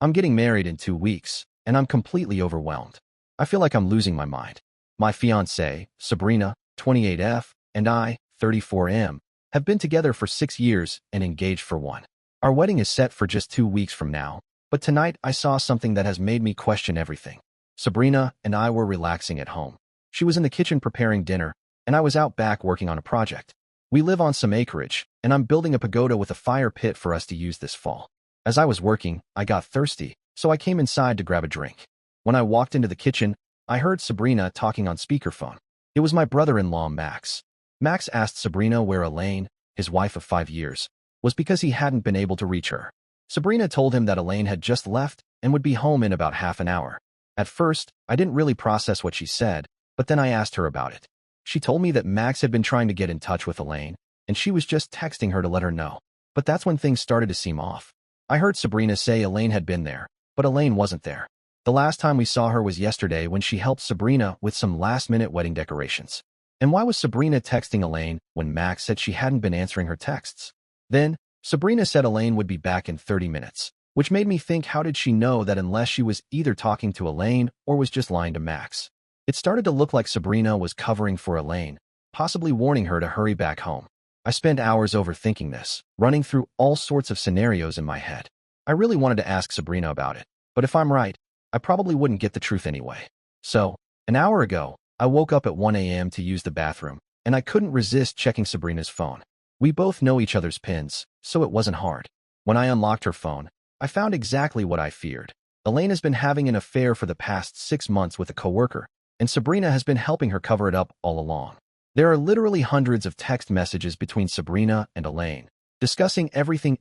I'm getting married in 2 weeks, and I'm completely overwhelmed. I feel like I'm losing my mind. My fiancée, Sabrina, 28F, and I, 34M, have been together for 6 years and engaged for one. Our wedding is set for just 2 weeks from now, but tonight I saw something that has made me question everything. Sabrina and I were relaxing at home. She was in the kitchen preparing dinner, and I was out back working on a project. We live on some acreage, and I'm building a pagoda with a fire pit for us to use this fall. As I was working, I got thirsty, so I came inside to grab a drink. When I walked into the kitchen, I heard Sabrina talking on speakerphone. It was my brother-in-law, Max. Max asked Sabrina where Elaine, his wife of 5 years, was because he hadn't been able to reach her. Sabrina told him that Elaine had just left and would be home in about half an hour. At first, I didn't really process what she said, but then I asked her about it. She told me that Max had been trying to get in touch with Elaine, and she was just texting her to let her know. But that's when things started to seem off. I heard Sabrina say Elaine had been there, but Elaine wasn't there. The last time we saw her was yesterday when she helped Sabrina with some last-minute wedding decorations. And why was Sabrina texting Elaine when Max said she hadn't been answering her texts? Then, Sabrina said Elaine would be back in 30 minutes, which made me think, how did she know that unless she was either talking to Elaine or was just lying to Max? It started to look like Sabrina was covering for Elaine, possibly warning her to hurry back home. I spent hours overthinking this, running through all sorts of scenarios in my head. I really wanted to ask Sabrina about it, but if I'm right, I probably wouldn't get the truth anyway. So, an hour ago, I woke up at 1 a.m. to use the bathroom, and I couldn't resist checking Sabrina's phone. We both know each other's pins, so it wasn't hard. When I unlocked her phone, I found exactly what I feared. Elaine has been having an affair for the past 6 months with a coworker, and Sabrina has been helping her cover it up all along. There are literally hundreds of text messages between Sabrina and Elaine, discussing everything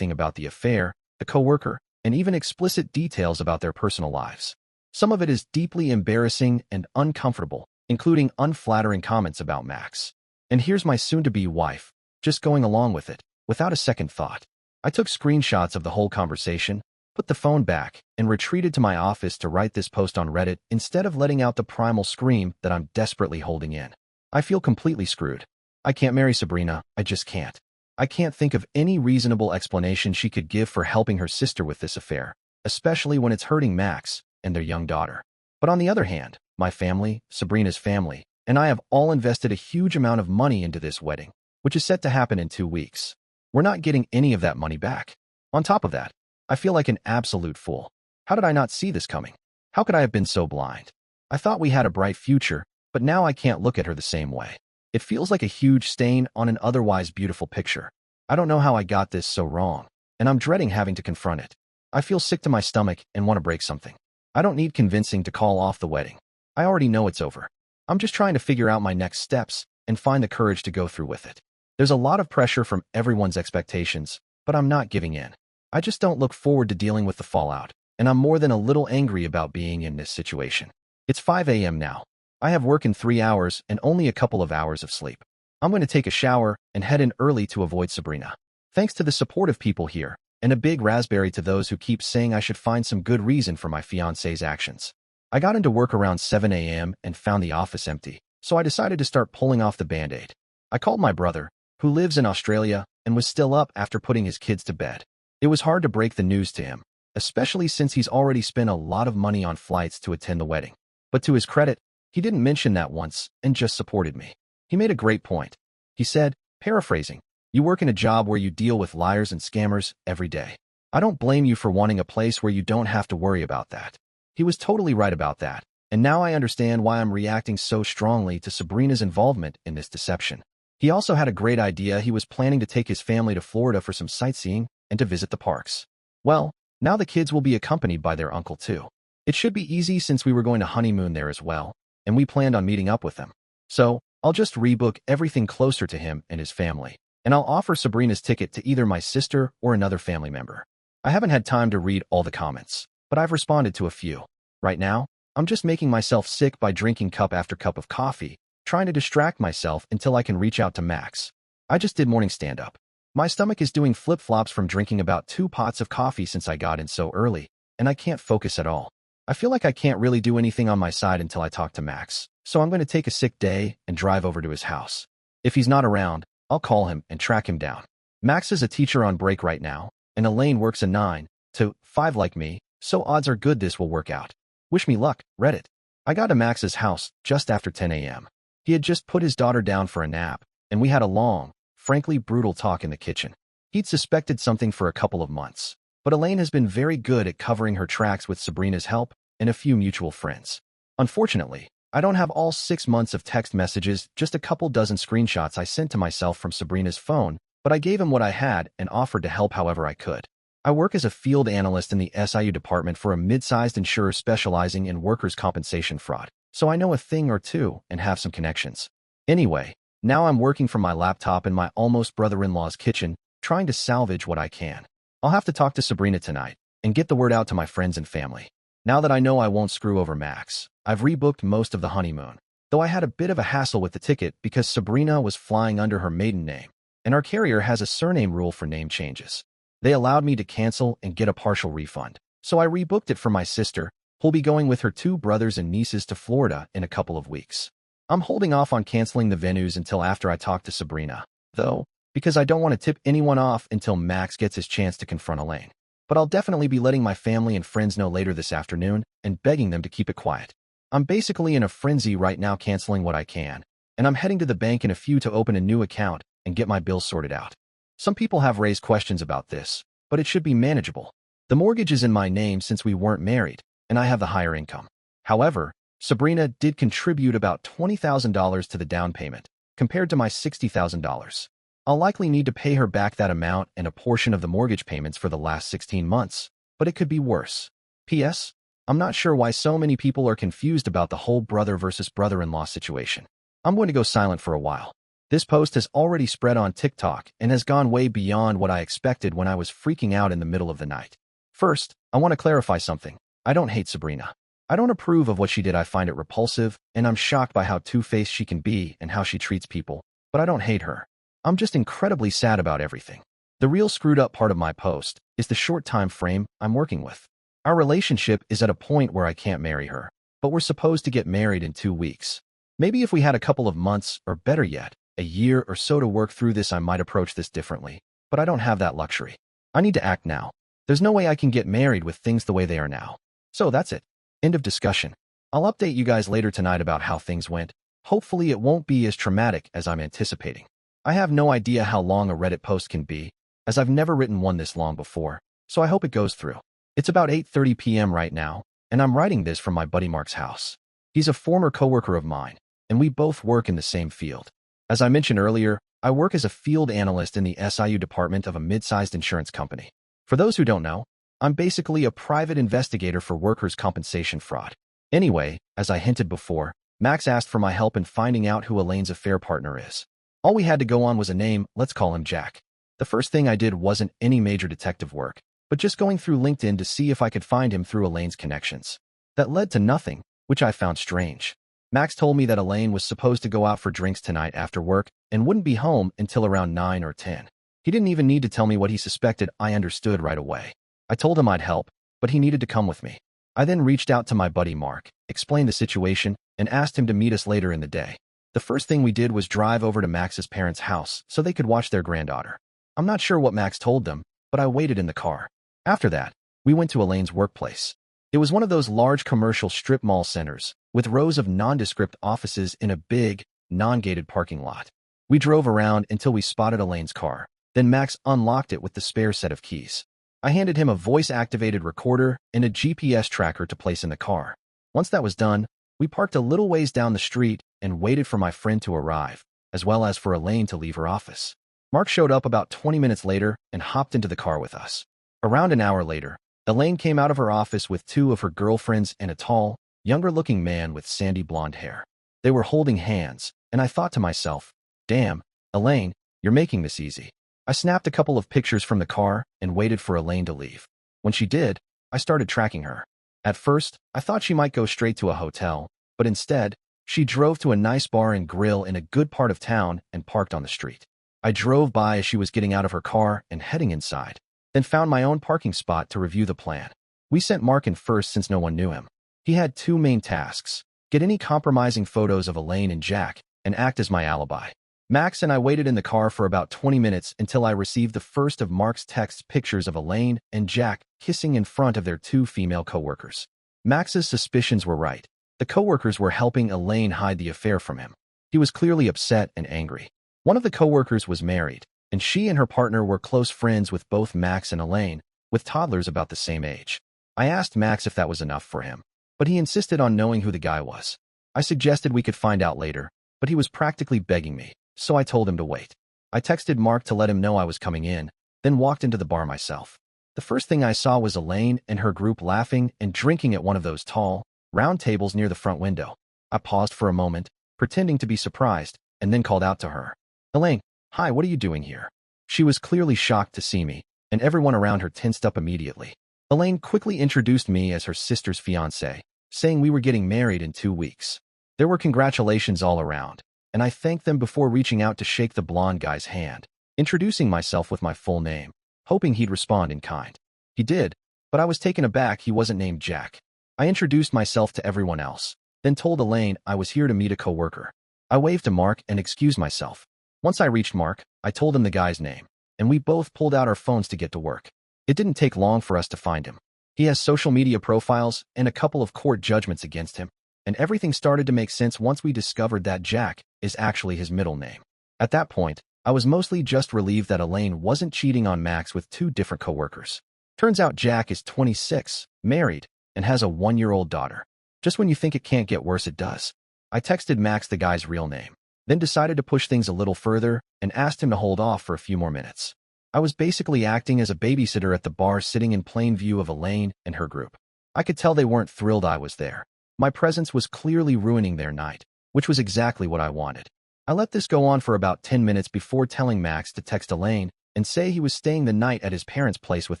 about the affair, the coworker, and even explicit details about their personal lives. Some of it is deeply embarrassing and uncomfortable, including unflattering comments about Max. And here's my soon-to-be wife, just going along with it, without a second thought. I took screenshots of the whole conversation, put the phone back, and retreated to my office to write this post on Reddit instead of letting out the primal scream that I'm desperately holding in. I feel completely screwed. I can't marry Sabrina, I just can't. I can't think of any reasonable explanation she could give for helping her sister with this affair, especially when it's hurting Max and their young daughter. But on the other hand, my family, Sabrina's family, and I have all invested a huge amount of money into this wedding, which is set to happen in 2 weeks. We're not getting any of that money back. On top of that, I feel like an absolute fool. How did I not see this coming? How could I have been so blind? I thought we had a bright future, but now I can't look at her the same way. It feels like a huge stain on an otherwise beautiful picture. I don't know how I got this so wrong, and I'm dreading having to confront it. I feel sick to my stomach and want to break something. I don't need convincing to call off the wedding. I already know it's over. I'm just trying to figure out my next steps and find the courage to go through with it. There's a lot of pressure from everyone's expectations, but I'm not giving in. I just don't look forward to dealing with the fallout, and I'm more than a little angry about being in this situation. It's 5 a.m. now. I have work in 3 hours and only a couple of hours of sleep. I'm going to take a shower and head in early to avoid Sabrina. Thanks to the supportive people here, and a big raspberry to those who keep saying I should find some good reason for my fiancé's actions. I got into work around 7 a.m. and found the office empty, so I decided to start pulling off the band-aid. I called my brother, who lives in Australia and was still up after putting his kids to bed. It was hard to break the news to him, especially since he's already spent a lot of money on flights to attend the wedding. But to his credit, he didn't mention that once and just supported me. He made a great point. He said, paraphrasing, "You work in a job where you deal with liars and scammers every day. I don't blame you for wanting a place where you don't have to worry about that." He was totally right about that, and now I understand why I'm reacting so strongly to Sabrina's involvement in this deception. He also had a great idea. He was planning to take his family to Florida for some sightseeing and to visit the parks. Well, now the kids will be accompanied by their uncle too. It should be easy since we were going to honeymoon there as well, and we planned on meeting up with them. So, I'll just rebook everything closer to him and his family, and I'll offer Sabrina's ticket to either my sister or another family member. I haven't had time to read all the comments, but I've responded to a few. Right now, I'm just making myself sick by drinking cup after cup of coffee, trying to distract myself until I can reach out to Max. I just did morning stand-up. My stomach is doing flip-flops from drinking about 2 pots of coffee since I got in so early, and I can't focus at all. I feel like I can't really do anything on my side until I talk to Max, so I'm going to take a sick day and drive over to his house. If he's not around, I'll call him and track him down. Max is a teacher on break right now, and Elaine works a 9 to 5 like me, So odds are good this will work out. Wish me luck, Reddit. I got to Max's house just after 10 a.m. He had just put his daughter down for a nap, and we had a long, frankly brutal talk in the kitchen. He'd suspected something for a couple of months, but Elaine has been very good at covering her tracks with Sabrina's help and a few mutual friends. Unfortunately, I don't have all 6 months of text messages, just a couple dozen screenshots I sent to myself from Sabrina's phone, but I gave him what I had and offered to help however I could. I work as a field analyst in the SIU department for a mid-sized insurer specializing in workers' compensation fraud, so I know a thing or two and have some connections. Anyway, now I'm working from my laptop in my almost brother-in-law's kitchen, trying to salvage what I can. I'll have to talk to Sabrina tonight and get the word out to my friends and family. Now that I know I won't screw over Max, I've rebooked most of the honeymoon, though I had a bit of a hassle with the ticket because Sabrina was flying under her maiden name, and our carrier has a surname rule for name changes. They allowed me to cancel and get a partial refund, so I rebooked it for my sister, who'll be going with her 2 brothers and nieces to Florida in a couple of weeks. I'm holding off on canceling the venues until after I talk to Sabrina, though, because I don't want to tip anyone off until Max gets his chance to confront Elaine. But I'll definitely be letting my family and friends know later this afternoon and begging them to keep it quiet. I'm basically in a frenzy right now, canceling what I can, and I'm heading to the bank in a few to open a new account and get my bills sorted out. Some people have raised questions about this, but it should be manageable. The mortgage is in my name since we weren't married, and I have the higher income. However, Sabrina did contribute about $20,000 to the down payment, compared to my $60,000. I'll likely need to pay her back that amount and a portion of the mortgage payments for the last 16 months, but it could be worse. P.S. I'm not sure why so many people are confused about the whole brother versus brother-in-law situation. I'm going to go silent for a while. This post has already spread on TikTok and has gone way beyond what I expected when I was freaking out in the middle of the night. First, I want to clarify something. I don't hate Sabrina. I don't approve of what she did. I find it repulsive, and I'm shocked by how two-faced she can be and how she treats people, but I don't hate her. I'm just incredibly sad about everything. The real screwed up part of my post is the short time frame I'm working with. Our relationship is at a point where I can't marry her, but we're supposed to get married in 2 weeks. Maybe if we had a couple of months, or better yet, a year or so to work through this, I might approach this differently, but I don't have that luxury. I need to act now. There's no way I can get married with things the way they are now. So that's it. End of discussion. I'll update you guys later tonight about how things went. Hopefully it won't be as traumatic as I'm anticipating. I have no idea how long a Reddit post can be, as I've never written one this long before, so I hope it goes through. It's about 8:30 p.m. right now, and I'm writing this from my buddy Mark's house. He's a former coworker of mine, and we both work in the same field. As I mentioned earlier, I work as a field analyst in the SIU department of a mid-sized insurance company. For those who don't know, I'm basically a private investigator for workers' compensation fraud. Anyway, as I hinted before, Max asked for my help in finding out who Elaine's affair partner is. All we had to go on was a name. Let's call him Jack. The first thing I did wasn't any major detective work, but just going through LinkedIn to see if I could find him through Elaine's connections. That led to nothing, which I found strange. Max told me that Elaine was supposed to go out for drinks tonight after work and wouldn't be home until around 9 or 10. He didn't even need to tell me what he suspected. I understood right away. I told him I'd help, but he needed to come with me. I then reached out to my buddy Mark, explained the situation, and asked him to meet us later in the day. The first thing we did was drive over to Max's parents' house so they could watch their granddaughter. I'm not sure what Max told them, but I waited in the car. After that, we went to Elaine's workplace. It was one of those large commercial strip mall centers, with rows of nondescript offices in a big, non-gated parking lot. We drove around until we spotted Elaine's car. Then Max unlocked it with the spare set of keys. I handed him a voice-activated recorder and a GPS tracker to place in the car. Once that was done, we parked a little ways down the street and waited for my friend to arrive, as well as for Elaine to leave her office. Mark showed up about 20 minutes later and hopped into the car with us. Around an hour later, Elaine came out of her office with 2 of her girlfriends and a tall, younger-looking man with sandy blonde hair. They were holding hands, and I thought to myself, damn, Elaine, you're making this easy. I snapped a couple of pictures from the car and waited for Elaine to leave. When she did, I started tracking her. At first, I thought she might go straight to a hotel, but instead, she drove to a nice bar and grill in a good part of town and parked on the street. I drove by as she was getting out of her car and heading inside, then found my own parking spot to review the plan. We sent Mark in first since no one knew him. He had 2 main tasks: get any compromising photos of Elaine and Jack, and act as my alibi. Max and I waited in the car for about 20 minutes until I received the first of Mark's text pictures of Elaine and Jack kissing in front of their two female coworkers. Max's suspicions were right. The coworkers were helping Elaine hide the affair from him. He was clearly upset and angry. One of the coworkers was married, and she and her partner were close friends with both Max and Elaine, with toddlers about the same age. I asked Max if that was enough for him, but he insisted on knowing who the guy was. I suggested we could find out later, but he was practically begging me, so I told him to wait. I texted Mark to let him know I was coming in, then walked into the bar myself. The first thing I saw was Elaine and her group laughing and drinking at one of those tall, round tables near the front window. I paused for a moment, pretending to be surprised, and then called out to her. "Elaine, hi, what are you doing here?" She was clearly shocked to see me, and everyone around her tensed up immediately. Elaine quickly introduced me as her sister's fiancé, saying we were getting married in 2 weeks. There were congratulations all around, and I thanked them before reaching out to shake the blonde guy's hand, introducing myself with my full name, hoping he'd respond in kind. He did, but I was taken aback he wasn't named Jack. I introduced myself to everyone else, then told Elaine I was here to meet a coworker. I waved to Mark and excused myself. Once I reached Mark, I told him the guy's name, and we both pulled out our phones to get to work. It didn't take long for us to find him. He has social media profiles and a couple of court judgments against him, and everything started to make sense once we discovered that Jack is actually his middle name. At that point, I was mostly just relieved that Elaine wasn't cheating on Max with 2 different coworkers. Turns out Jack is 26, married, and has a 1-year-old daughter. Just when you think it can't get worse, it does. I texted Max the guy's real name, then decided to push things a little further and asked him to hold off for a few more minutes. I was basically acting as a babysitter at the bar, sitting in plain view of Elaine and her group. I could tell they weren't thrilled I was there. My presence was clearly ruining their night, which was exactly what I wanted. I let this go on for about 10 minutes before telling Max to text Elaine and say he was staying the night at his parents' place with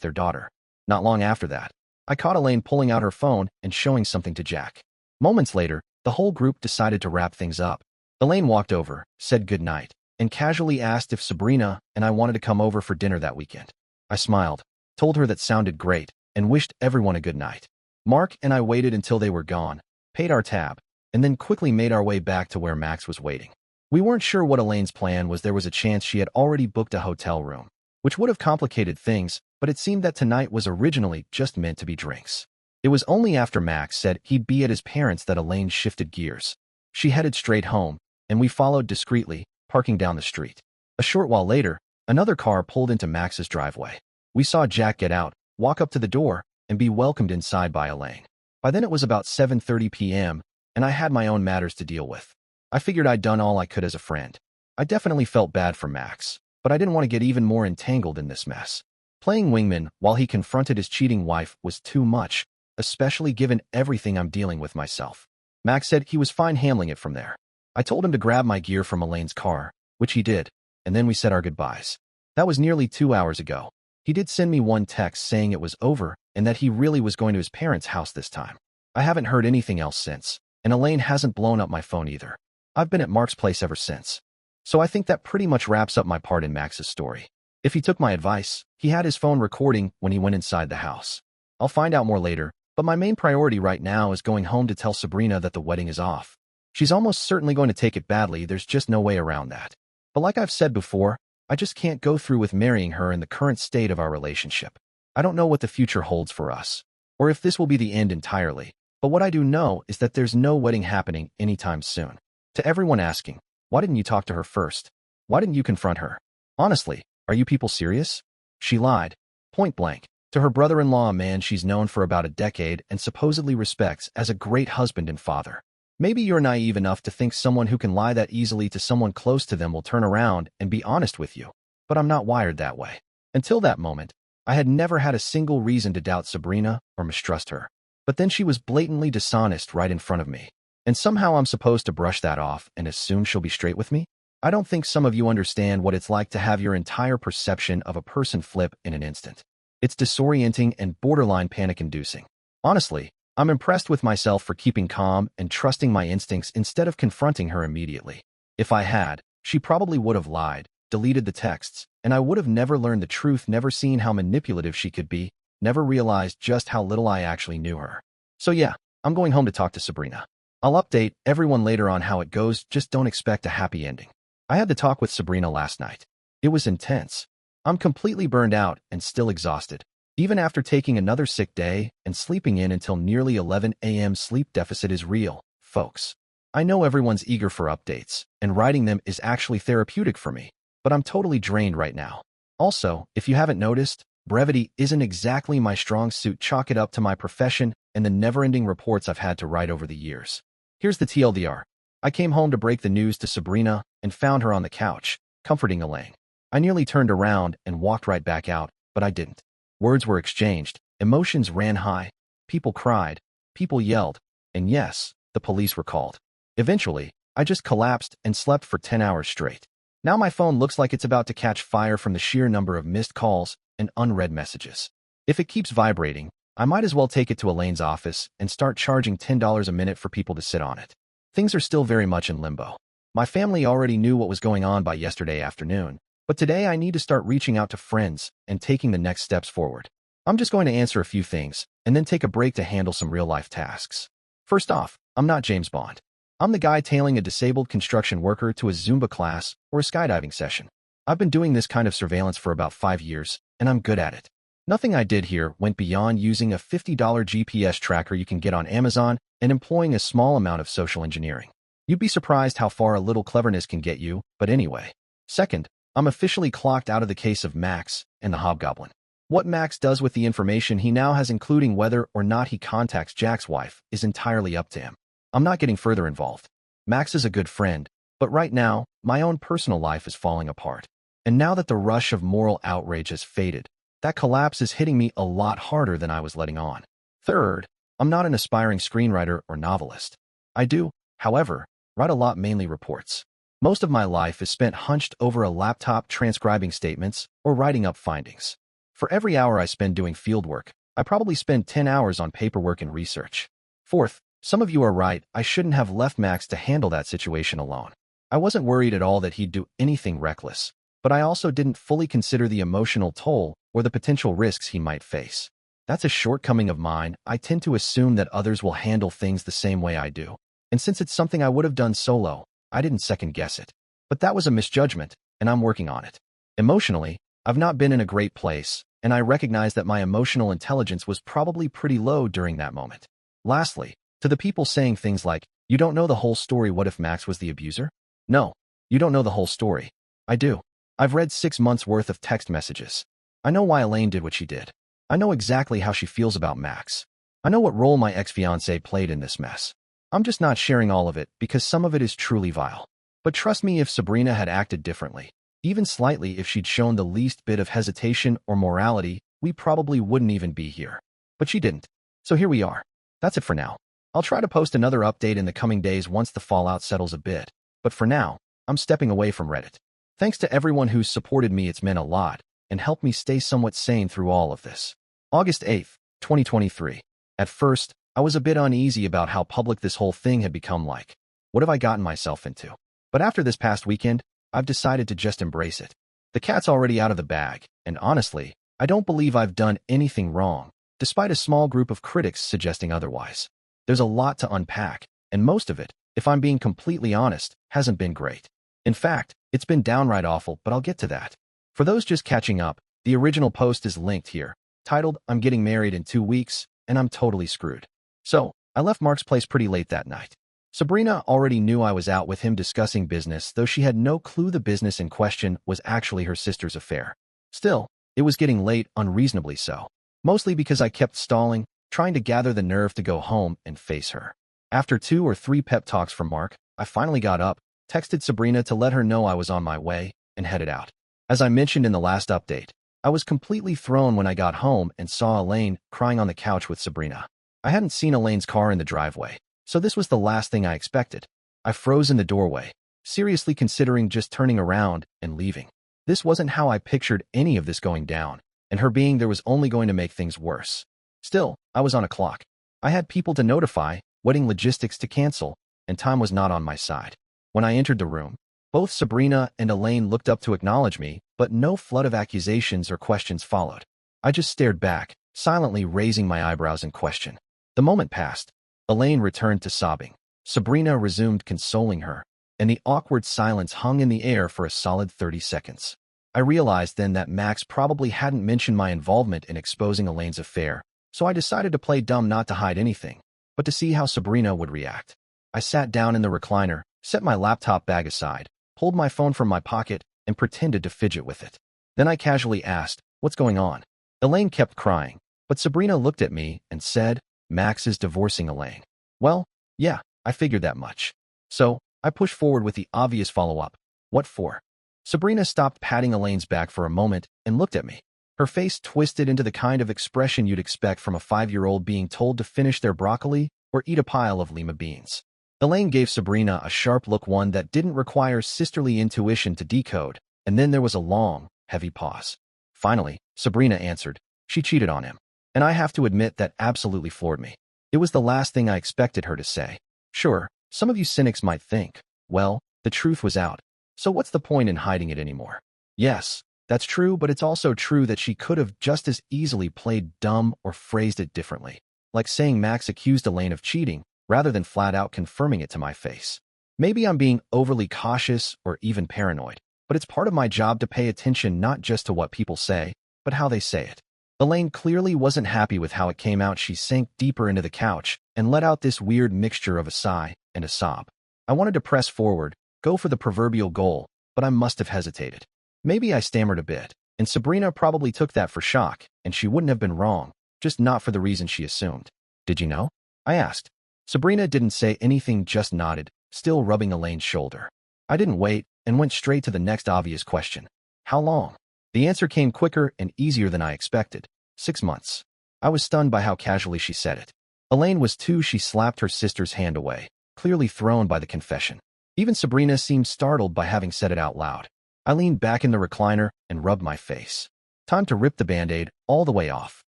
their daughter. Not long after that, I caught Elaine pulling out her phone and showing something to Jack. Moments later, the whole group decided to wrap things up. Elaine walked over, said goodnight, and casually asked if Sabrina and I wanted to come over for dinner that weekend. I smiled, told her that sounded great, and wished everyone a good night. Mark and I waited until they were gone, paid our tab, and then quickly made our way back to where Max was waiting. We weren't sure what Elaine's plan was. There was a chance she had already booked a hotel room, which would have complicated things, but it seemed that tonight was originally just meant to be drinks. It was only after Max said he'd be at his parents' that Elaine shifted gears. She headed straight home, and we followed discreetly, parking down the street. A short while later, another car pulled into Max's driveway. We saw Jack get out, walk up to the door, and be welcomed inside by Elaine. By then it was about 7:30 p.m., and I had my own matters to deal with. I figured I'd done all I could as a friend. I definitely felt bad for Max, but I didn't want to get even more entangled in this mess. Playing wingman while he confronted his cheating wife was too much, especially given everything I'm dealing with myself. Max said he was fine handling it from there. I told him to grab my gear from Elaine's car, which he did, and then we said our goodbyes. That was nearly 2 hours ago. He did send me one text saying it was over and that he really was going to his parents' house this time. I haven't heard anything else since, and Elaine hasn't blown up my phone either. I've been at Mark's place ever since. So I think that pretty much wraps up my part in Max's story. If he took my advice, he had his phone recording when he went inside the house. I'll find out more later, but my main priority right now is going home to tell Sabrina that the wedding is off. She's almost certainly going to take it badly. There's just no way around that. But like I've said before, I just can't go through with marrying her in the current state of our relationship. I don't know what the future holds for us, or if this will be the end entirely, but what I do know is that there's no wedding happening anytime soon. To everyone asking, why didn't you talk to her first? Why didn't you confront her? Honestly, are you people serious? She lied, point blank, to her brother-in-law, a man she's known for about a decade and supposedly respects as a great husband and father. Maybe you're naive enough to think someone who can lie that easily to someone close to them will turn around and be honest with you, but I'm not wired that way. Until that moment, I had never had a single reason to doubt Sabrina or mistrust her. But then she was blatantly dishonest right in front of me. And somehow I'm supposed to brush that off and assume she'll be straight with me? I don't think some of you understand what it's like to have your entire perception of a person flip in an instant. It's disorienting and borderline panic-inducing. Honestly, I'm impressed with myself for keeping calm and trusting my instincts instead of confronting her immediately. If I had, she probably would have lied, deleted the texts, and I would have never learned the truth, never seen how manipulative she could be, never realized just how little I actually knew her. So yeah, I'm going home to talk to Sabrina. I'll update everyone later on how it goes, just don't expect a happy ending. I had the talk with Sabrina last night. It was intense. I'm completely burned out and still exhausted. Even after taking another sick day and sleeping in until nearly 11 a.m., sleep deficit is real, folks. I know everyone's eager for updates, and writing them is actually therapeutic for me, but I'm totally drained right now. Also, if you haven't noticed, brevity isn't exactly my strong suit. Chalk it up to my profession and the never-ending reports I've had to write over the years. Here's the TLDR. I came home to break the news to Sabrina and found her on the couch, comforting Elaine. I nearly turned around and walked right back out, but I didn't. Words were exchanged, emotions ran high, people cried, people yelled, and yes, the police were called. Eventually, I just collapsed and slept for 10 hours straight. Now my phone looks like it's about to catch fire from the sheer number of missed calls and unread messages. If it keeps vibrating, I might as well take it to Elaine's office and start charging $10 a minute for people to sit on it. Things are still very much in limbo. My family already knew what was going on by yesterday afternoon, but today I need to start reaching out to friends and taking the next steps forward. I'm just going to answer a few things and then take a break to handle some real-life tasks. First off, I'm not James Bond. I'm the guy tailing a disabled construction worker to a Zumba class or a skydiving session. I've been doing this kind of surveillance for about 5 years, and I'm good at it. Nothing I did here went beyond using a $50 GPS tracker you can get on Amazon and employing a small amount of social engineering. You'd be surprised how far a little cleverness can get you, but anyway. Second, I'm officially clocked out of the case of Max and the Hobgoblin. What Max does with the information he now has, including whether or not he contacts Jack's wife, is entirely up to him. I'm not getting further involved. Max is a good friend, but right now, my own personal life is falling apart. And now that the rush of moral outrage has faded, that collapse is hitting me a lot harder than I was letting on. Third, I'm not an aspiring screenwriter or novelist. I do, however, write a lot, mainly reports. Most of my life is spent hunched over a laptop transcribing statements or writing up findings. For every hour I spend doing fieldwork, I probably spend 10 hours on paperwork and research. Fourth, some of you are right, I shouldn't have left Max to handle that situation alone. I wasn't worried at all that he'd do anything reckless, but I also didn't fully consider the emotional toll or the potential risks he might face. That's a shortcoming of mine. I tend to assume that others will handle things the same way I do. And since it's something I would have done solo, I didn't second guess it. But that was a misjudgment, and I'm working on it. Emotionally, I've not been in a great place, and I recognize that my emotional intelligence was probably pretty low during that moment. Lastly, to the people saying things like, "You don't know the whole story, what if Max was the abuser?" No, you don't know the whole story. I do. I've read 6 months worth of text messages. I know why Elaine did what she did. I know exactly how she feels about Max. I know what role my ex-fiancé played in this mess. I'm just not sharing all of it because some of it is truly vile. But trust me, if Sabrina had acted differently, even slightly, if she'd shown the least bit of hesitation or morality, we probably wouldn't even be here. But she didn't. So here we are. That's it for now. I'll try to post another update in the coming days once the fallout settles a bit. But for now, I'm stepping away from Reddit. Thanks to everyone who's supported me, it's meant a lot, and helped me stay somewhat sane through all of this. August 8th, 2023. At first, I was a bit uneasy about how public this whole thing had become. Like, what have I gotten myself into? But after this past weekend, I've decided to just embrace it. The cat's already out of the bag, and honestly, I don't believe I've done anything wrong, despite a small group of critics suggesting otherwise. There's a lot to unpack, and most of it, if I'm being completely honest, hasn't been great. In fact, it's been downright awful, but I'll get to that. For those just catching up, the original post is linked here, titled, "I'm getting married in 2 weeks, and I'm totally screwed." So, I left Mark's place pretty late that night. Sabrina already knew I was out with him discussing business, though she had no clue the business in question was actually her sister's affair. Still, it was getting late, unreasonably so. Mostly because I kept stalling, trying to gather the nerve to go home and face her. After 2 or 3 pep talks from Mark, I finally got up, texted Sabrina to let her know I was on my way, and headed out. As I mentioned in the last update, I was completely thrown when I got home and saw Elaine crying on the couch with Sabrina. I hadn't seen Elaine's car in the driveway, so this was the last thing I expected. I froze in the doorway, seriously considering just turning around and leaving. This wasn't how I pictured any of this going down, and her being there was only going to make things worse. Still, I was on a clock. I had people to notify, wedding logistics to cancel, and time was not on my side. When I entered the room, both Sabrina and Elaine looked up to acknowledge me, but no flood of accusations or questions followed. I just stared back, silently raising my eyebrows in question. The moment passed. Elaine returned to sobbing. Sabrina resumed consoling her, and the awkward silence hung in the air for a solid 30 seconds. I realized then that Max probably hadn't mentioned my involvement in exposing Elaine's affair, so I decided to play dumb not to hide anything, but to see how Sabrina would react. I sat down in the recliner, set my laptop bag aside, pulled my phone from my pocket, and pretended to fidget with it. Then I casually asked, "What's going on?" Elaine kept crying, but Sabrina looked at me and said, "Max is divorcing Elaine." Well, yeah, I figured that much. So, I pushed forward with the obvious follow-up. "What for?" Sabrina stopped patting Elaine's back for a moment and looked at me. Her face twisted into the kind of expression you'd expect from a 5-year-old being told to finish their broccoli or eat a pile of lima beans. Elaine gave Sabrina a sharp look, one that didn't require sisterly intuition to decode, and then there was a long, heavy pause. Finally, Sabrina answered, "She cheated on him." And I have to admit that absolutely floored me. It was the last thing I expected her to say. Sure, some of you cynics might think, well, the truth was out, so what's the point in hiding it anymore? Yes, that's true, but it's also true that she could have just as easily played dumb or phrased it differently, like saying Max accused Elaine of cheating, rather than flat-out confirming it to my face. Maybe I'm being overly cautious or even paranoid, but it's part of my job to pay attention not just to what people say, but how they say it. Elaine clearly wasn't happy with how it came out. She sank deeper into the couch and let out this weird mixture of a sigh and a sob. I wanted to press forward, go for the proverbial goal, but I must have hesitated. Maybe I stammered a bit, and Sabrina probably took that for shock, and she wouldn't have been wrong, just not for the reason she assumed. "Did you know?" I asked. Sabrina didn't say anything, just nodded, still rubbing Elaine's shoulder. I didn't wait and went straight to the next obvious question. "How long?" The answer came quicker and easier than I expected. 6 months. I was stunned by how casually she said it. Elaine was too. She slapped her sister's hand away, clearly thrown by the confession. Even Sabrina seemed startled by having said it out loud. I leaned back in the recliner and rubbed my face. Time to rip the Band-Aid all the way off.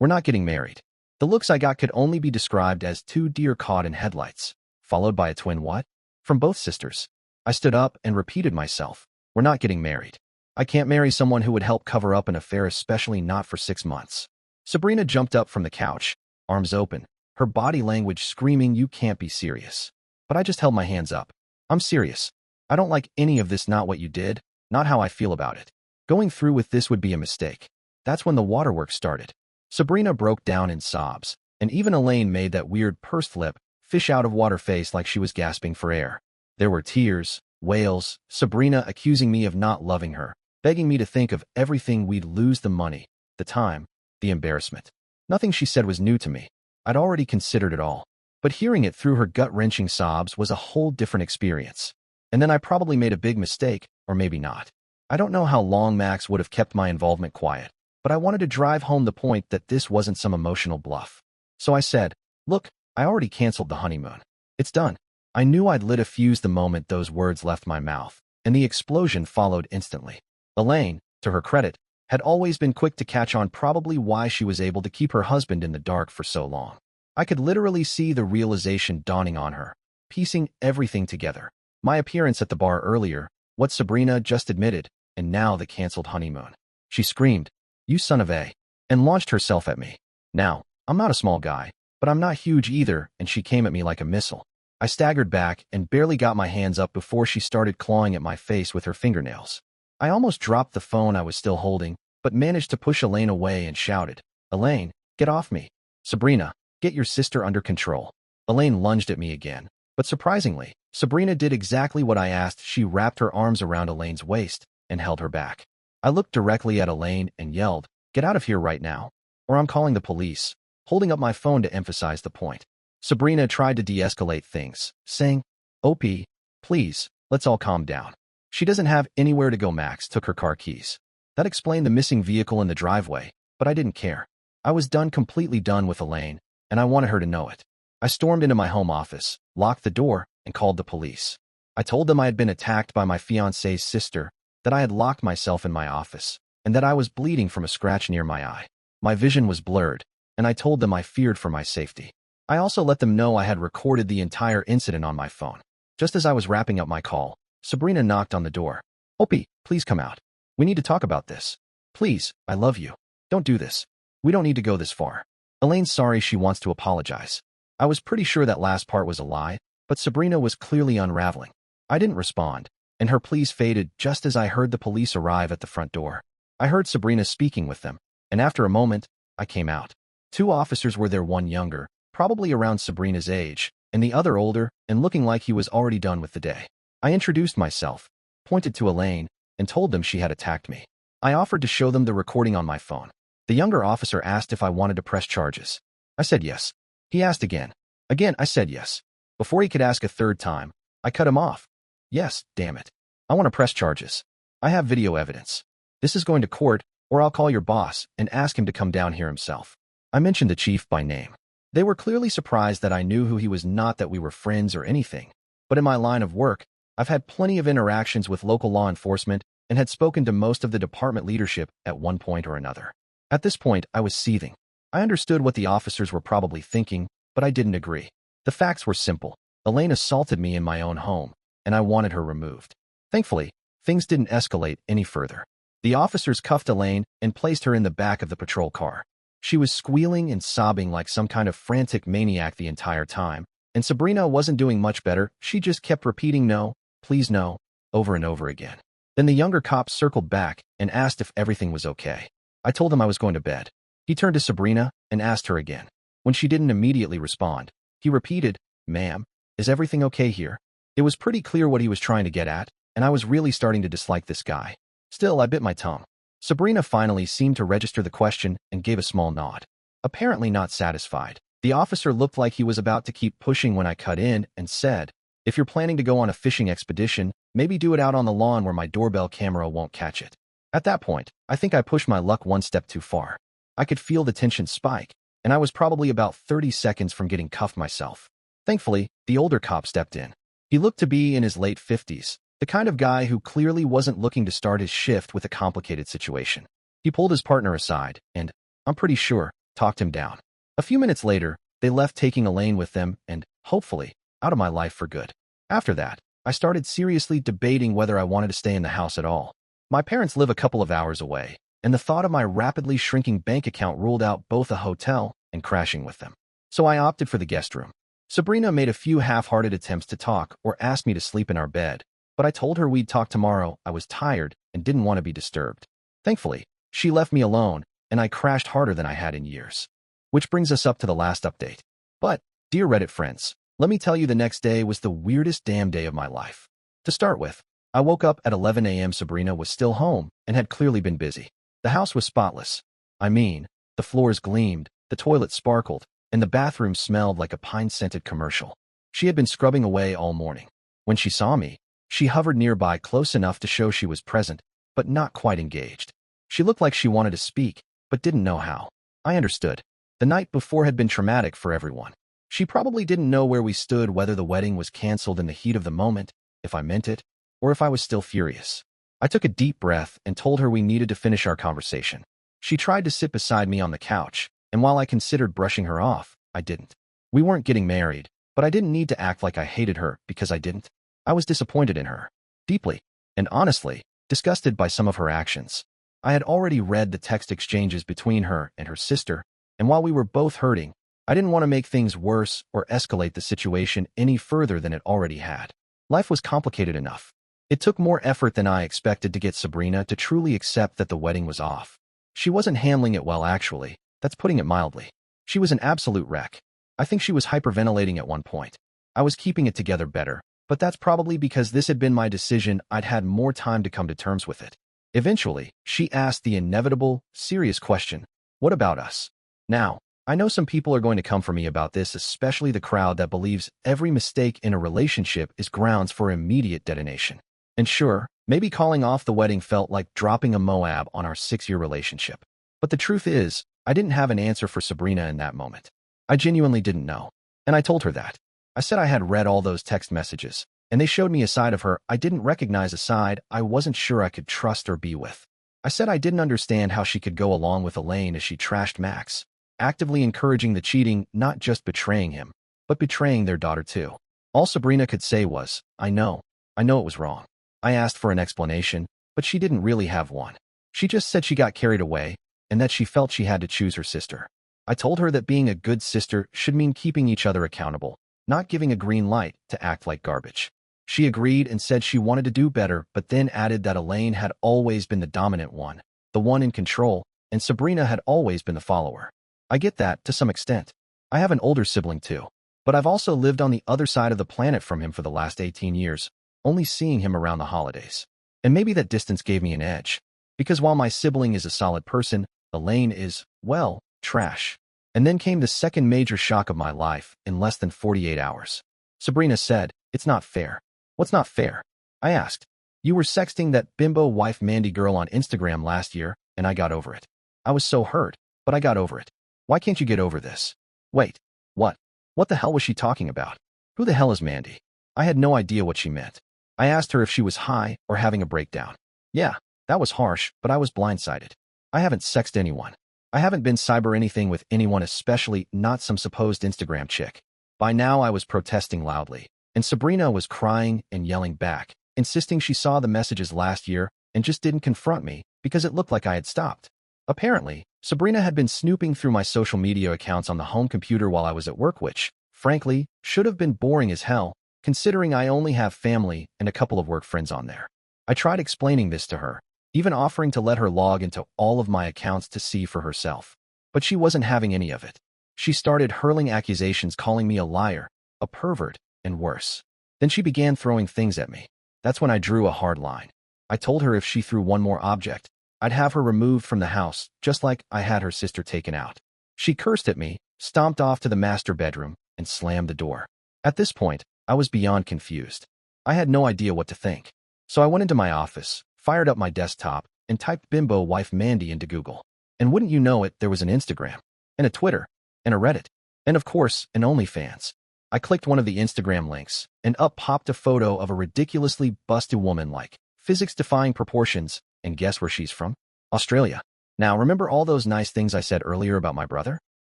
We're not getting married. The looks I got could only be described as 2 deer caught in headlights, followed by a twin what? From both sisters. I stood up and repeated myself. We're not getting married. I can't marry someone who would help cover up an affair, especially not for 6 months. Sabrina jumped up from the couch, arms open, her body language screaming, "You can't be serious." But I just held my hands up. "I'm serious. I don't like any of this, not what you did, not how I feel about it. Going through with this would be a mistake." That's when the waterworks started. Sabrina broke down in sobs, and even Elaine made that weird pursed lip, fish out of water face like she was gasping for air. There were tears, wails, Sabrina accusing me of not loving her, begging me to think of everything we'd lose, the money, the time, the embarrassment. Nothing she said was new to me. I'd already considered it all. But hearing it through her gut-wrenching sobs was a whole different experience. And then I probably made a big mistake, or maybe not. I don't know how long Max would have kept my involvement quiet, but I wanted to drive home the point that this wasn't some emotional bluff. So I said, "Look, I already canceled the honeymoon. It's done." I knew I'd lit a fuse the moment those words left my mouth, and the explosion followed instantly. Elaine, to her credit, had always been quick to catch on, probably why she was able to keep her husband in the dark for so long. I could literally see the realization dawning on her, piecing everything together. My appearance at the bar earlier, what Sabrina just admitted, and now the canceled honeymoon. She screamed, "You son of a," and launched herself at me. Now, I'm not a small guy, but I'm not huge either, and she came at me like a missile. I staggered back and barely got my hands up before she started clawing at my face with her fingernails. I almost dropped the phone I was still holding, but managed to push Elaine away and shouted, "Elaine, get off me. Sabrina, get your sister under control." Elaine lunged at me again, but surprisingly, Sabrina did exactly what I asked. She wrapped her arms around Elaine's waist and held her back. I looked directly at Elaine and yelled, "Get out of here right now, or I'm calling the police," holding up my phone to emphasize the point. Sabrina tried to de-escalate things, saying, "OP, please, let's all calm down. She doesn't have anywhere to go." Max took her car keys. That explained the missing vehicle in the driveway, but I didn't care. I was done, completely done with Elaine, and I wanted her to know it. I stormed into my home office, locked the door, and called the police. I told them I had been attacked by my fiancé's sister, that I had locked myself in my office, and that I was bleeding from a scratch near my eye. My vision was blurred, and I told them I feared for my safety. I also let them know I had recorded the entire incident on my phone. Just as I was wrapping up my call, Sabrina knocked on the door. "Opie, please come out. We need to talk about this. Please, I love you. Don't do this. We don't need to go this far." Elaine's sorry, she wants to apologize. I was pretty sure that last part was a lie, but Sabrina was clearly unraveling. I didn't respond, and her pleas faded just as I heard the police arrive at the front door. I heard Sabrina speaking with them, and after a moment, I came out. Two officers were there, one younger, probably around Sabrina's age, and the other older and looking like he was already done with the day. I introduced myself, pointed to Elaine, and told them she had attacked me. I offered to show them the recording on my phone. The younger officer asked if I wanted to press charges. I said yes. He asked again. Again, I said yes. Before he could ask a third time, I cut him off. Yes, damn it. I want to press charges. I have video evidence. This is going to court, or I'll call your boss and ask him to come down here himself. I mentioned the chief by name. They were clearly surprised that I knew who he was, not that we were friends or anything. But in my line of work, I've had plenty of interactions with local law enforcement and had spoken to most of the department leadership at one point or another. At this point, I was seething. I understood what the officers were probably thinking, but I didn't agree. The facts were simple. Elaine assaulted me in my own home, and I wanted her removed. Thankfully, things didn't escalate any further. The officers cuffed Elaine and placed her in the back of the patrol car. She was squealing and sobbing like some kind of frantic maniac the entire time, and Sabrina wasn't doing much better. She just kept repeating no, please no, over and over again. Then the younger cop circled back and asked if everything was okay. I told him I was going to bed. He turned to Sabrina and asked her again. When she didn't immediately respond, he repeated, "Ma'am, is everything okay here?" It was pretty clear what he was trying to get at, and I was really starting to dislike this guy. Still, I bit my tongue. Sabrina finally seemed to register the question and gave a small nod. Apparently not satisfied, the officer looked like he was about to keep pushing when I cut in and said, "If you're planning to go on a fishing expedition, maybe do it out on the lawn where my doorbell camera won't catch it." At that point, I think I pushed my luck one step too far. I could feel the tension spike, and I was probably about 30 seconds from getting cuffed myself. Thankfully, the older cop stepped in. He looked to be in his late 50s, the kind of guy who clearly wasn't looking to start his shift with a complicated situation. He pulled his partner aside and, I'm pretty sure, talked him down. A few minutes later, they left, taking Elaine with them and, hopefully, out of my life for good. After that, I started seriously debating whether I wanted to stay in the house at all. My parents live a couple of hours away, and the thought of my rapidly shrinking bank account ruled out both a hotel and crashing with them. So I opted for the guest room. Sabrina made a few half-hearted attempts to talk or ask me to sleep in our bed, but I told her we'd talk tomorrow. I was tired and didn't want to be disturbed. Thankfully, she left me alone, and I crashed harder than I had in years. Which brings us up to the last update. But, dear Reddit friends, let me tell you, the next day was the weirdest damn day of my life. To start with, I woke up at 11 a.m. Sabrina was still home and had clearly been busy. The house was spotless. I mean, the floors gleamed, the toilet sparkled, and the bathroom smelled like a pine-scented commercial. She had been scrubbing away all morning. When she saw me, she hovered nearby close enough to show she was present, but not quite engaged. She looked like she wanted to speak, but didn't know how. I understood. The night before had been traumatic for everyone. She probably didn't know where we stood, whether the wedding was canceled in the heat of the moment, if I meant it, or if I was still furious. I took a deep breath and told her we needed to finish our conversation. She tried to sit beside me on the couch, and while I considered brushing her off, I didn't. We weren't getting married, but I didn't need to act like I hated her because I didn't. I was disappointed in her. Deeply, and honestly, disgusted by some of her actions. I had already read the text exchanges between her and her sister, and while we were both hurting, I didn't want to make things worse or escalate the situation any further than it already had. Life was complicated enough. It took more effort than I expected to get Sabrina to truly accept that the wedding was off. She wasn't handling it well, actually. That's putting it mildly. She was an absolute wreck. I think she was hyperventilating at one point. I was keeping it together better, but that's probably because this had been my decision. I'd had more time to come to terms with it. Eventually, she asked the inevitable, serious question, "What about us?" Now, I know some people are going to come for me about this, especially the crowd that believes every mistake in a relationship is grounds for immediate detonation. And sure, maybe calling off the wedding felt like dropping a Moab on our 6-year relationship. But the truth is, I didn't have an answer for Sabrina in that moment. I genuinely didn't know. And I told her that. I said I had read all those text messages, and they showed me a side of her I didn't recognize, a side I wasn't sure I could trust or be with. I said I didn't understand how she could go along with Elaine as she trashed Max, actively encouraging the cheating, not just betraying him, but betraying their daughter too. All Sabrina could say was, I know it was wrong. I asked for an explanation, but she didn't really have one. She just said she got carried away, and that she felt she had to choose her sister. I told her that being a good sister should mean keeping each other accountable, not giving a green light to act like garbage. She agreed and said she wanted to do better, but then added that Elaine had always been the dominant one, the one in control, and Sabrina had always been the follower. I get that, to some extent. I have an older sibling too, but I've also lived on the other side of the planet from him for the last 18 years, only seeing him around the holidays. And maybe that distance gave me an edge, because while my sibling is a solid person, Elaine is, well, trash. And then came the second major shock of my life in less than 48 hours. Sabrina said, "It's not fair." "What's not fair?" I asked. "You were sexting that bimbo wife Mandy girl on Instagram last year, and I got over it." I was so hurt, but I got over it. "Why can't you get over this?" "Wait, what? What the hell was she talking about? Who the hell is Mandy?" I had no idea what she meant. I asked her if she was high or having a breakdown. Yeah, that was harsh, but I was blindsided. I haven't sexted anyone. I haven't been cyber anything with anyone, especially not some supposed Instagram chick. By now I was protesting loudly, and Sabrina was crying and yelling back, insisting she saw the messages last year and just didn't confront me because it looked like I had stopped. Apparently, Sabrina had been snooping through my social media accounts on the home computer while I was at work, which, frankly, should have been boring as hell, considering I only have family and a couple of work friends on there. I tried explaining this to her, even offering to let her log into all of my accounts to see for herself. But she wasn't having any of it. She started hurling accusations, calling me a liar, a pervert, and worse. Then she began throwing things at me. That's when I drew a hard line. I told her if she threw one more object, I'd have her removed from the house, just like I had her sister taken out. She cursed at me, stomped off to the master bedroom, and slammed the door. At this point, I was beyond confused. I had no idea what to think. So I went into my office, fired up my desktop, and typed bimbo wife Mandy into Google. And wouldn't you know it, there was an Instagram, and a Twitter, and a Reddit, and of course, an OnlyFans. I clicked one of the Instagram links, and up popped a photo of a ridiculously busty woman like physics-defying proportions, and guess where she's from? Australia. Now, remember all those nice things I said earlier about my brother?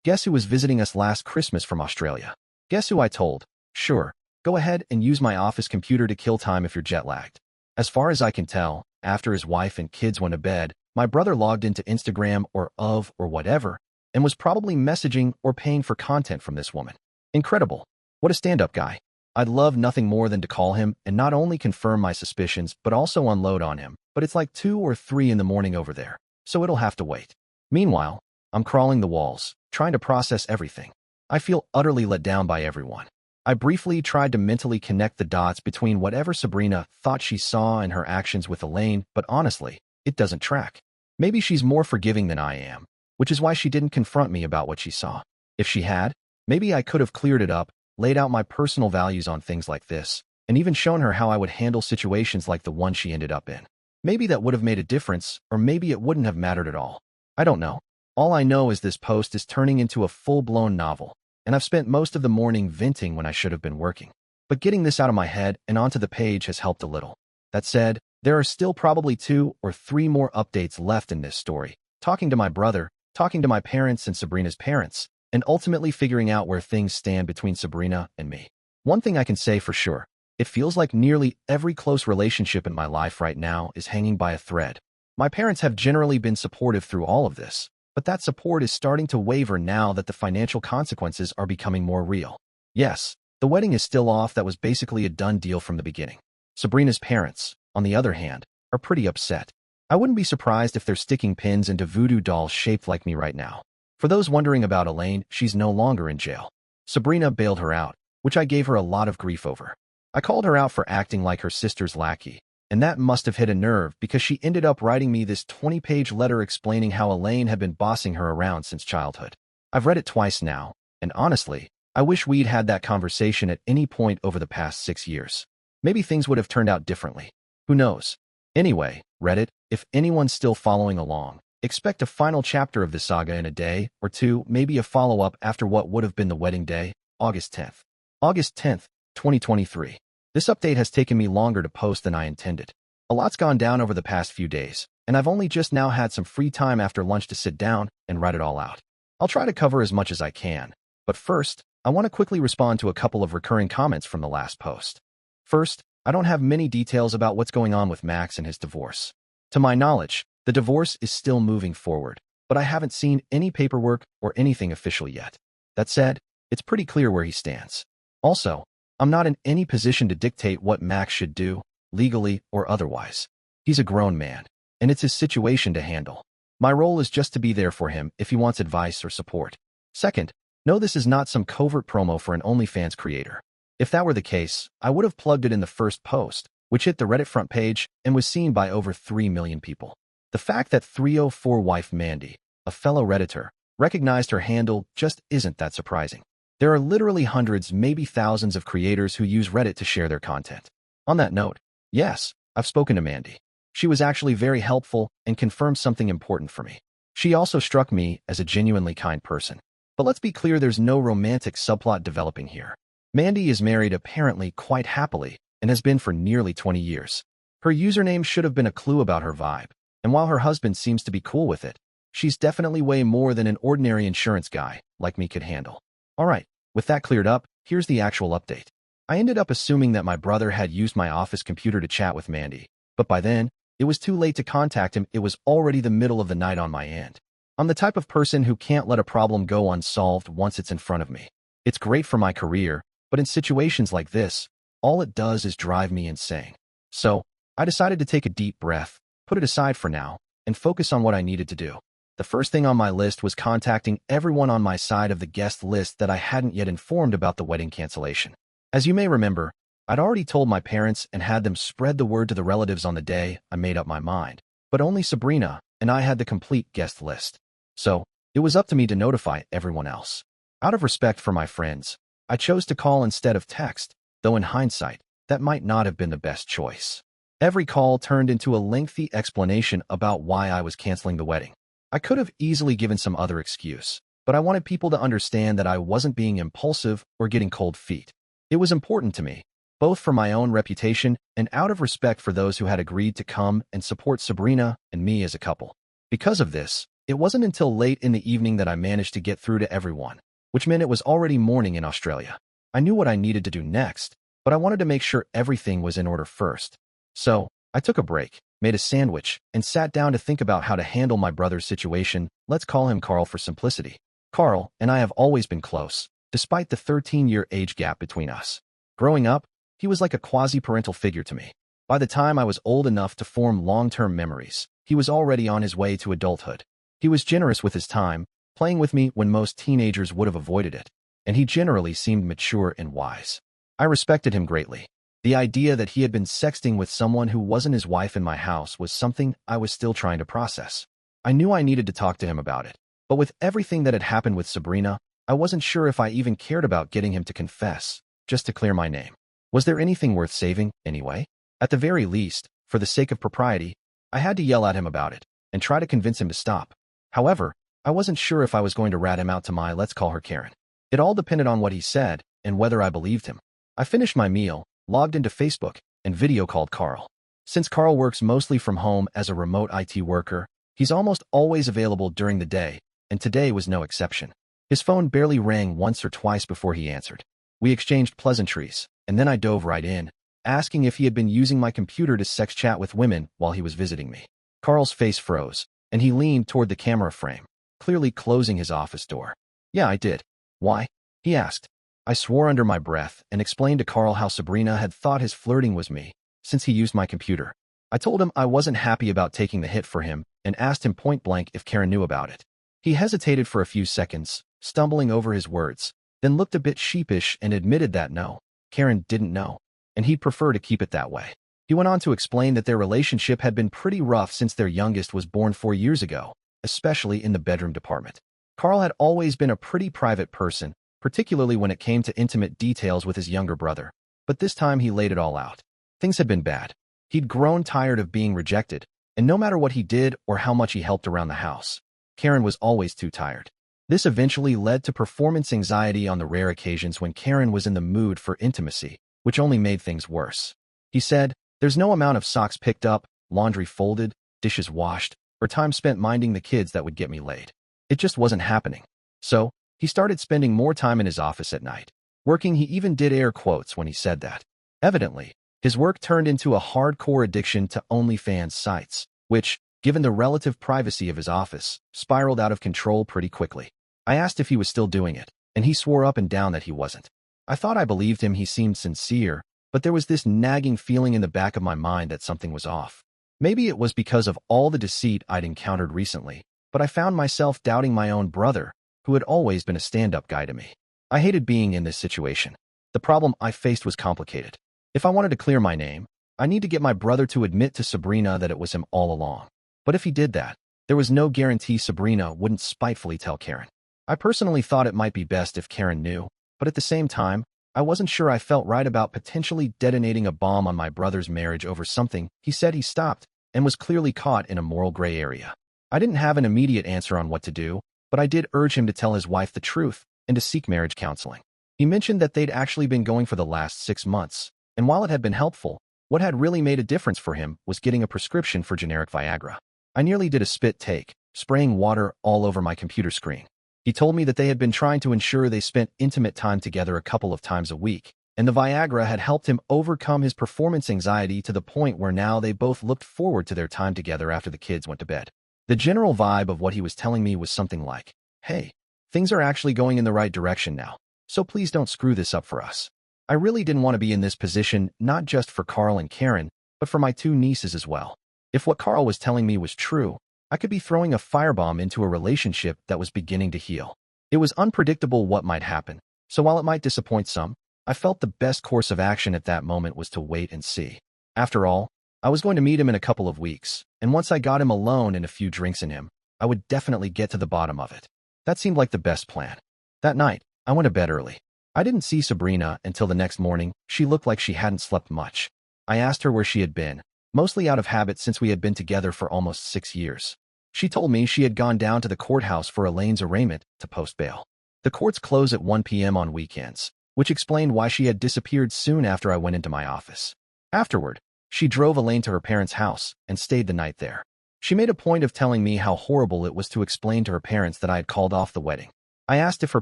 Guess who was visiting us last Christmas from Australia? Guess who I told? Sure, go ahead and use my office computer to kill time if you're jet-lagged. As far as I can tell, after his wife and kids went to bed, my brother logged into Instagram or whatever, and was probably messaging or paying for content from this woman. Incredible. What a stand-up guy. I'd love nothing more than to call him and not only confirm my suspicions, but also unload on him. But it's like 2 or 3 in the morning over there, so it'll have to wait. Meanwhile, I'm crawling the walls, trying to process everything. I feel utterly let down by everyone. I briefly tried to mentally connect the dots between whatever Sabrina thought she saw and her actions with Elaine, but honestly, it doesn't track. Maybe she's more forgiving than I am, which is why she didn't confront me about what she saw. If she had, maybe I could have cleared it up, laid out my personal values on things like this, and even shown her how I would handle situations like the one she ended up in. Maybe that would have made a difference, or maybe it wouldn't have mattered at all. I don't know. All I know is this post is turning into a full-blown novel, and I've spent most of the morning venting when I should have been working. But getting this out of my head and onto the page has helped a little. That said, there are still probably 2 or 3 more updates left in this story. Talking to my brother, talking to my parents and Sabrina's parents, and ultimately figuring out where things stand between Sabrina and me. One thing I can say for sure, it feels like nearly every close relationship in my life right now is hanging by a thread. My parents have generally been supportive through all of this, but that support is starting to waver now that the financial consequences are becoming more real. Yes, the wedding is still off. That was basically a done deal from the beginning. Sabrina's parents, on the other hand, are pretty upset. I wouldn't be surprised if they're sticking pins into voodoo dolls shaped like me right now. For those wondering about Elaine, she's no longer in jail. Sabrina bailed her out, which I gave her a lot of grief over. I called her out for acting like her sister's lackey, and that must have hit a nerve because she ended up writing me this 20-page letter explaining how Elaine had been bossing her around since childhood. I've read it twice now, and honestly, I wish we'd had that conversation at any point over the past 6 years. Maybe things would have turned out differently. Who knows? Anyway, Reddit, if anyone's still following along, expect a final chapter of this saga in a day or 2, maybe a follow-up after what would have been the wedding day, August 10th. August 10th, 2023. This update has taken me longer to post than I intended. A lot's gone down over the past few days, and I've only just now had some free time after lunch to sit down and write it all out. I'll try to cover as much as I can, but first, I want to quickly respond to a couple of recurring comments from the last post. First, I don't have many details about what's going on with Max and his divorce. To my knowledge, the divorce is still moving forward, but I haven't seen any paperwork or anything official yet. That said, it's pretty clear where he stands. Also, I'm not in any position to dictate what Max should do, legally or otherwise. He's a grown man, and it's his situation to handle. My role is just to be there for him if he wants advice or support. Second, no, this is not some covert promo for an OnlyFans creator. If that were the case, I would have plugged it in the first post, which hit the Reddit front page and was seen by over 3 million people. The fact that 304 wife Mandy, a fellow Redditor, recognized her handle just isn't that surprising. There are literally hundreds, maybe thousands of creators who use Reddit to share their content. On that note, yes, I've spoken to Mandy. She was actually very helpful and confirmed something important for me. She also struck me as a genuinely kind person. But let's be clear, there's no romantic subplot developing here. Mandy is married apparently quite happily and has been for nearly 20 years. Her username should have been a clue about her vibe, and while her husband seems to be cool with it, she's definitely way more than an ordinary insurance guy like me could handle. Alright, with that cleared up, here's the actual update. I ended up assuming that my brother had used my office computer to chat with Mandy, but by then, it was too late to contact him. It was already the middle of the night on my end. I'm the type of person who can't let a problem go unsolved once it's in front of me. It's great for my career, but in situations like this, all it does is drive me insane. So, I decided to take a deep breath, put it aside for now, and focus on what I needed to do. The first thing on my list was contacting everyone on my side of the guest list that I hadn't yet informed about the wedding cancellation. As you may remember, I'd already told my parents and had them spread the word to the relatives on the day I made up my mind, but only Sabrina and I had the complete guest list. So, it was up to me to notify everyone else. Out of respect for my friends, I chose to call instead of text, though in hindsight, that might not have been the best choice. Every call turned into a lengthy explanation about why I was canceling the wedding. I could have easily given some other excuse, but I wanted people to understand that I wasn't being impulsive or getting cold feet. It was important to me, both for my own reputation and out of respect for those who had agreed to come and support Sabrina and me as a couple. Because of this, it wasn't until late in the evening that I managed to get through to everyone, which meant it was already morning in Australia. I knew what I needed to do next, but I wanted to make sure everything was in order first. So, I took a break, made a sandwich, and sat down to think about how to handle my brother's situation. Let's call him Carl for simplicity. Carl and I have always been close, despite the 13-year age gap between us. Growing up, he was like a quasi-parental figure to me. By the time I was old enough to form long-term memories, he was already on his way to adulthood. He was generous with his time, playing with me when most teenagers would have avoided it, and he generally seemed mature and wise. I respected him greatly. The idea that he had been sexting with someone who wasn't his wife in my house was something I was still trying to process. I knew I needed to talk to him about it, but with everything that had happened with Sabrina, I wasn't sure if I even cared about getting him to confess, just to clear my name. Was there anything worth saving, anyway? At the very least, for the sake of propriety, I had to yell at him about it and try to convince him to stop. However, I wasn't sure if I was going to rat him out to my let's call her Karen. It all depended on what he said and whether I believed him. I finished my meal, logged into Facebook, and video called Carl. Since Carl works mostly from home as a remote IT worker, he's almost always available during the day, and today was no exception. His phone barely rang once or twice before he answered. We exchanged pleasantries, and then I dove right in, asking if he had been using my computer to sex chat with women while he was visiting me. Carl's face froze, and he leaned toward the camera frame, clearly closing his office door. Yeah, I did. Why? He asked. I swore under my breath and explained to Carl how Sabrina had thought his flirting was me, since he used my computer. I told him I wasn't happy about taking the hit for him and asked him point blank if Karen knew about it. He hesitated for a few seconds, stumbling over his words, then looked a bit sheepish and admitted that no, Karen didn't know, and he'd prefer to keep it that way. He went on to explain that their relationship had been pretty rough since their youngest was born 4 years ago, especially in the bedroom department. Carl had always been a pretty private person, particularly when it came to intimate details with his younger brother, but this time he laid it all out. Things had been bad. He'd grown tired of being rejected, and no matter what he did or how much he helped around the house, Karen was always too tired. This eventually led to performance anxiety on the rare occasions when Karen was in the mood for intimacy, which only made things worse. He said, "There's no amount of socks picked up, laundry folded, dishes washed, or time spent minding the kids that would get me laid. It just wasn't happening." So, he started spending more time in his office at night. Working, he even did air quotes when he said that. Evidently, his work turned into a hardcore addiction to OnlyFans sites, which, given the relative privacy of his office, spiraled out of control pretty quickly. I asked if he was still doing it, and he swore up and down that he wasn't. I thought I believed him, he seemed sincere, but there was this nagging feeling in the back of my mind that something was off. Maybe it was because of all the deceit I'd encountered recently, but I found myself doubting my own brother, who had always been a stand-up guy to me. I hated being in this situation. The problem I faced was complicated. If I wanted to clear my name, I need to get my brother to admit to Sabrina that it was him all along. But if he did that, there was no guarantee Sabrina wouldn't spitefully tell Karen. I personally thought it might be best if Karen knew, but at the same time, I wasn't sure I felt right about potentially detonating a bomb on my brother's marriage over something he said he stopped and was clearly caught in a moral gray area. I didn't have an immediate answer on what to do, but I did urge him to tell his wife the truth and to seek marriage counseling. He mentioned that they'd actually been going for the last 6 months, and while it had been helpful, what had really made a difference for him was getting a prescription for generic Viagra. I nearly did a spit take, spraying water all over my computer screen. He told me that they had been trying to ensure they spent intimate time together a couple of times a week, and the Viagra had helped him overcome his performance anxiety to the point where now they both looked forward to their time together after the kids went to bed. The general vibe of what he was telling me was something like, "Hey, things are actually going in the right direction now, so please don't screw this up for us." I really didn't want to be in this position, not just for Carl and Karen, but for my 2 nieces as well. If what Carl was telling me was true, I could be throwing a firebomb into a relationship that was beginning to heal. It was unpredictable what might happen, so while it might disappoint some, I felt the best course of action at that moment was to wait and see. After all, I was going to meet him in a couple of weeks, and once I got him alone and a few drinks in him, I would definitely get to the bottom of it. That seemed like the best plan. That night, I went to bed early. I didn't see Sabrina until the next morning. She looked like she hadn't slept much. I asked her where she had been, mostly out of habit since we had been together for almost 6 years. She told me she had gone down to the courthouse for Elaine's arraignment to post bail. The courts close at 1 p.m. on weekends, which explained why she had disappeared soon after I went into my office. Afterward, she drove Elaine to her parents' house and stayed the night there. She made a point of telling me how horrible it was to explain to her parents that I had called off the wedding. I asked if her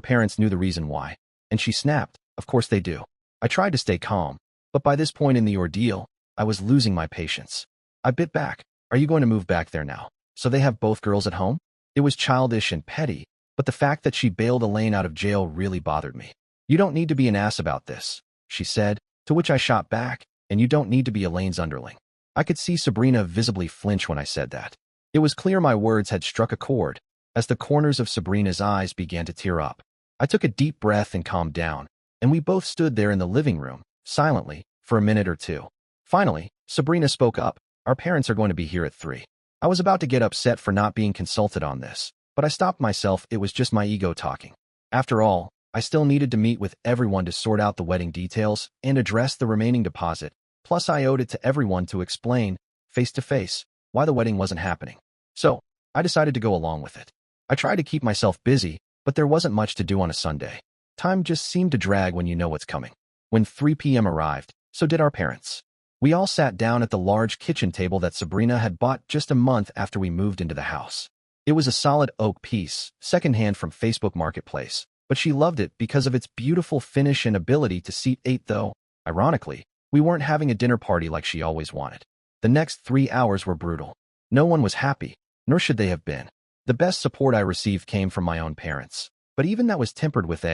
parents knew the reason why, and she snapped, "Of course they do." I tried to stay calm, but by this point in the ordeal, I was losing my patience. I bit back. "Are you going to move back there now, so they have both girls at home?" It was childish and petty, but the fact that she bailed Elaine out of jail really bothered me. "You don't need to be an ass about this," she said, to which I shot back, "and you don't need to be Elaine's underling." I could see Sabrina visibly flinch when I said that. It was clear my words had struck a chord, as the corners of Sabrina's eyes began to tear up. I took a deep breath and calmed down, and we both stood there in the living room, silently, for a minute or two. Finally, Sabrina spoke up. "Our parents are going to be here at 3. I was about to get upset for not being consulted on this, but I stopped myself. It was just my ego talking. After all, I still needed to meet with everyone to sort out the wedding details and address the remaining deposit, plus I owed it to everyone to explain, face to face, why the wedding wasn't happening. So, I decided to go along with it. I tried to keep myself busy, but there wasn't much to do on a Sunday. Time just seemed to drag when you know what's coming. When 3 p.m. arrived, so did our parents. We all sat down at the large kitchen table that Sabrina had bought just a month after we moved into the house. It was a solid oak piece, secondhand from Facebook Marketplace, but she loved it because of its beautiful finish and ability to seat 8 though, ironically, we weren't having a dinner party like she always wanted. The next 3 hours were brutal. No one was happy, nor should they have been. The best support I received came from my own parents, but even that was tempered with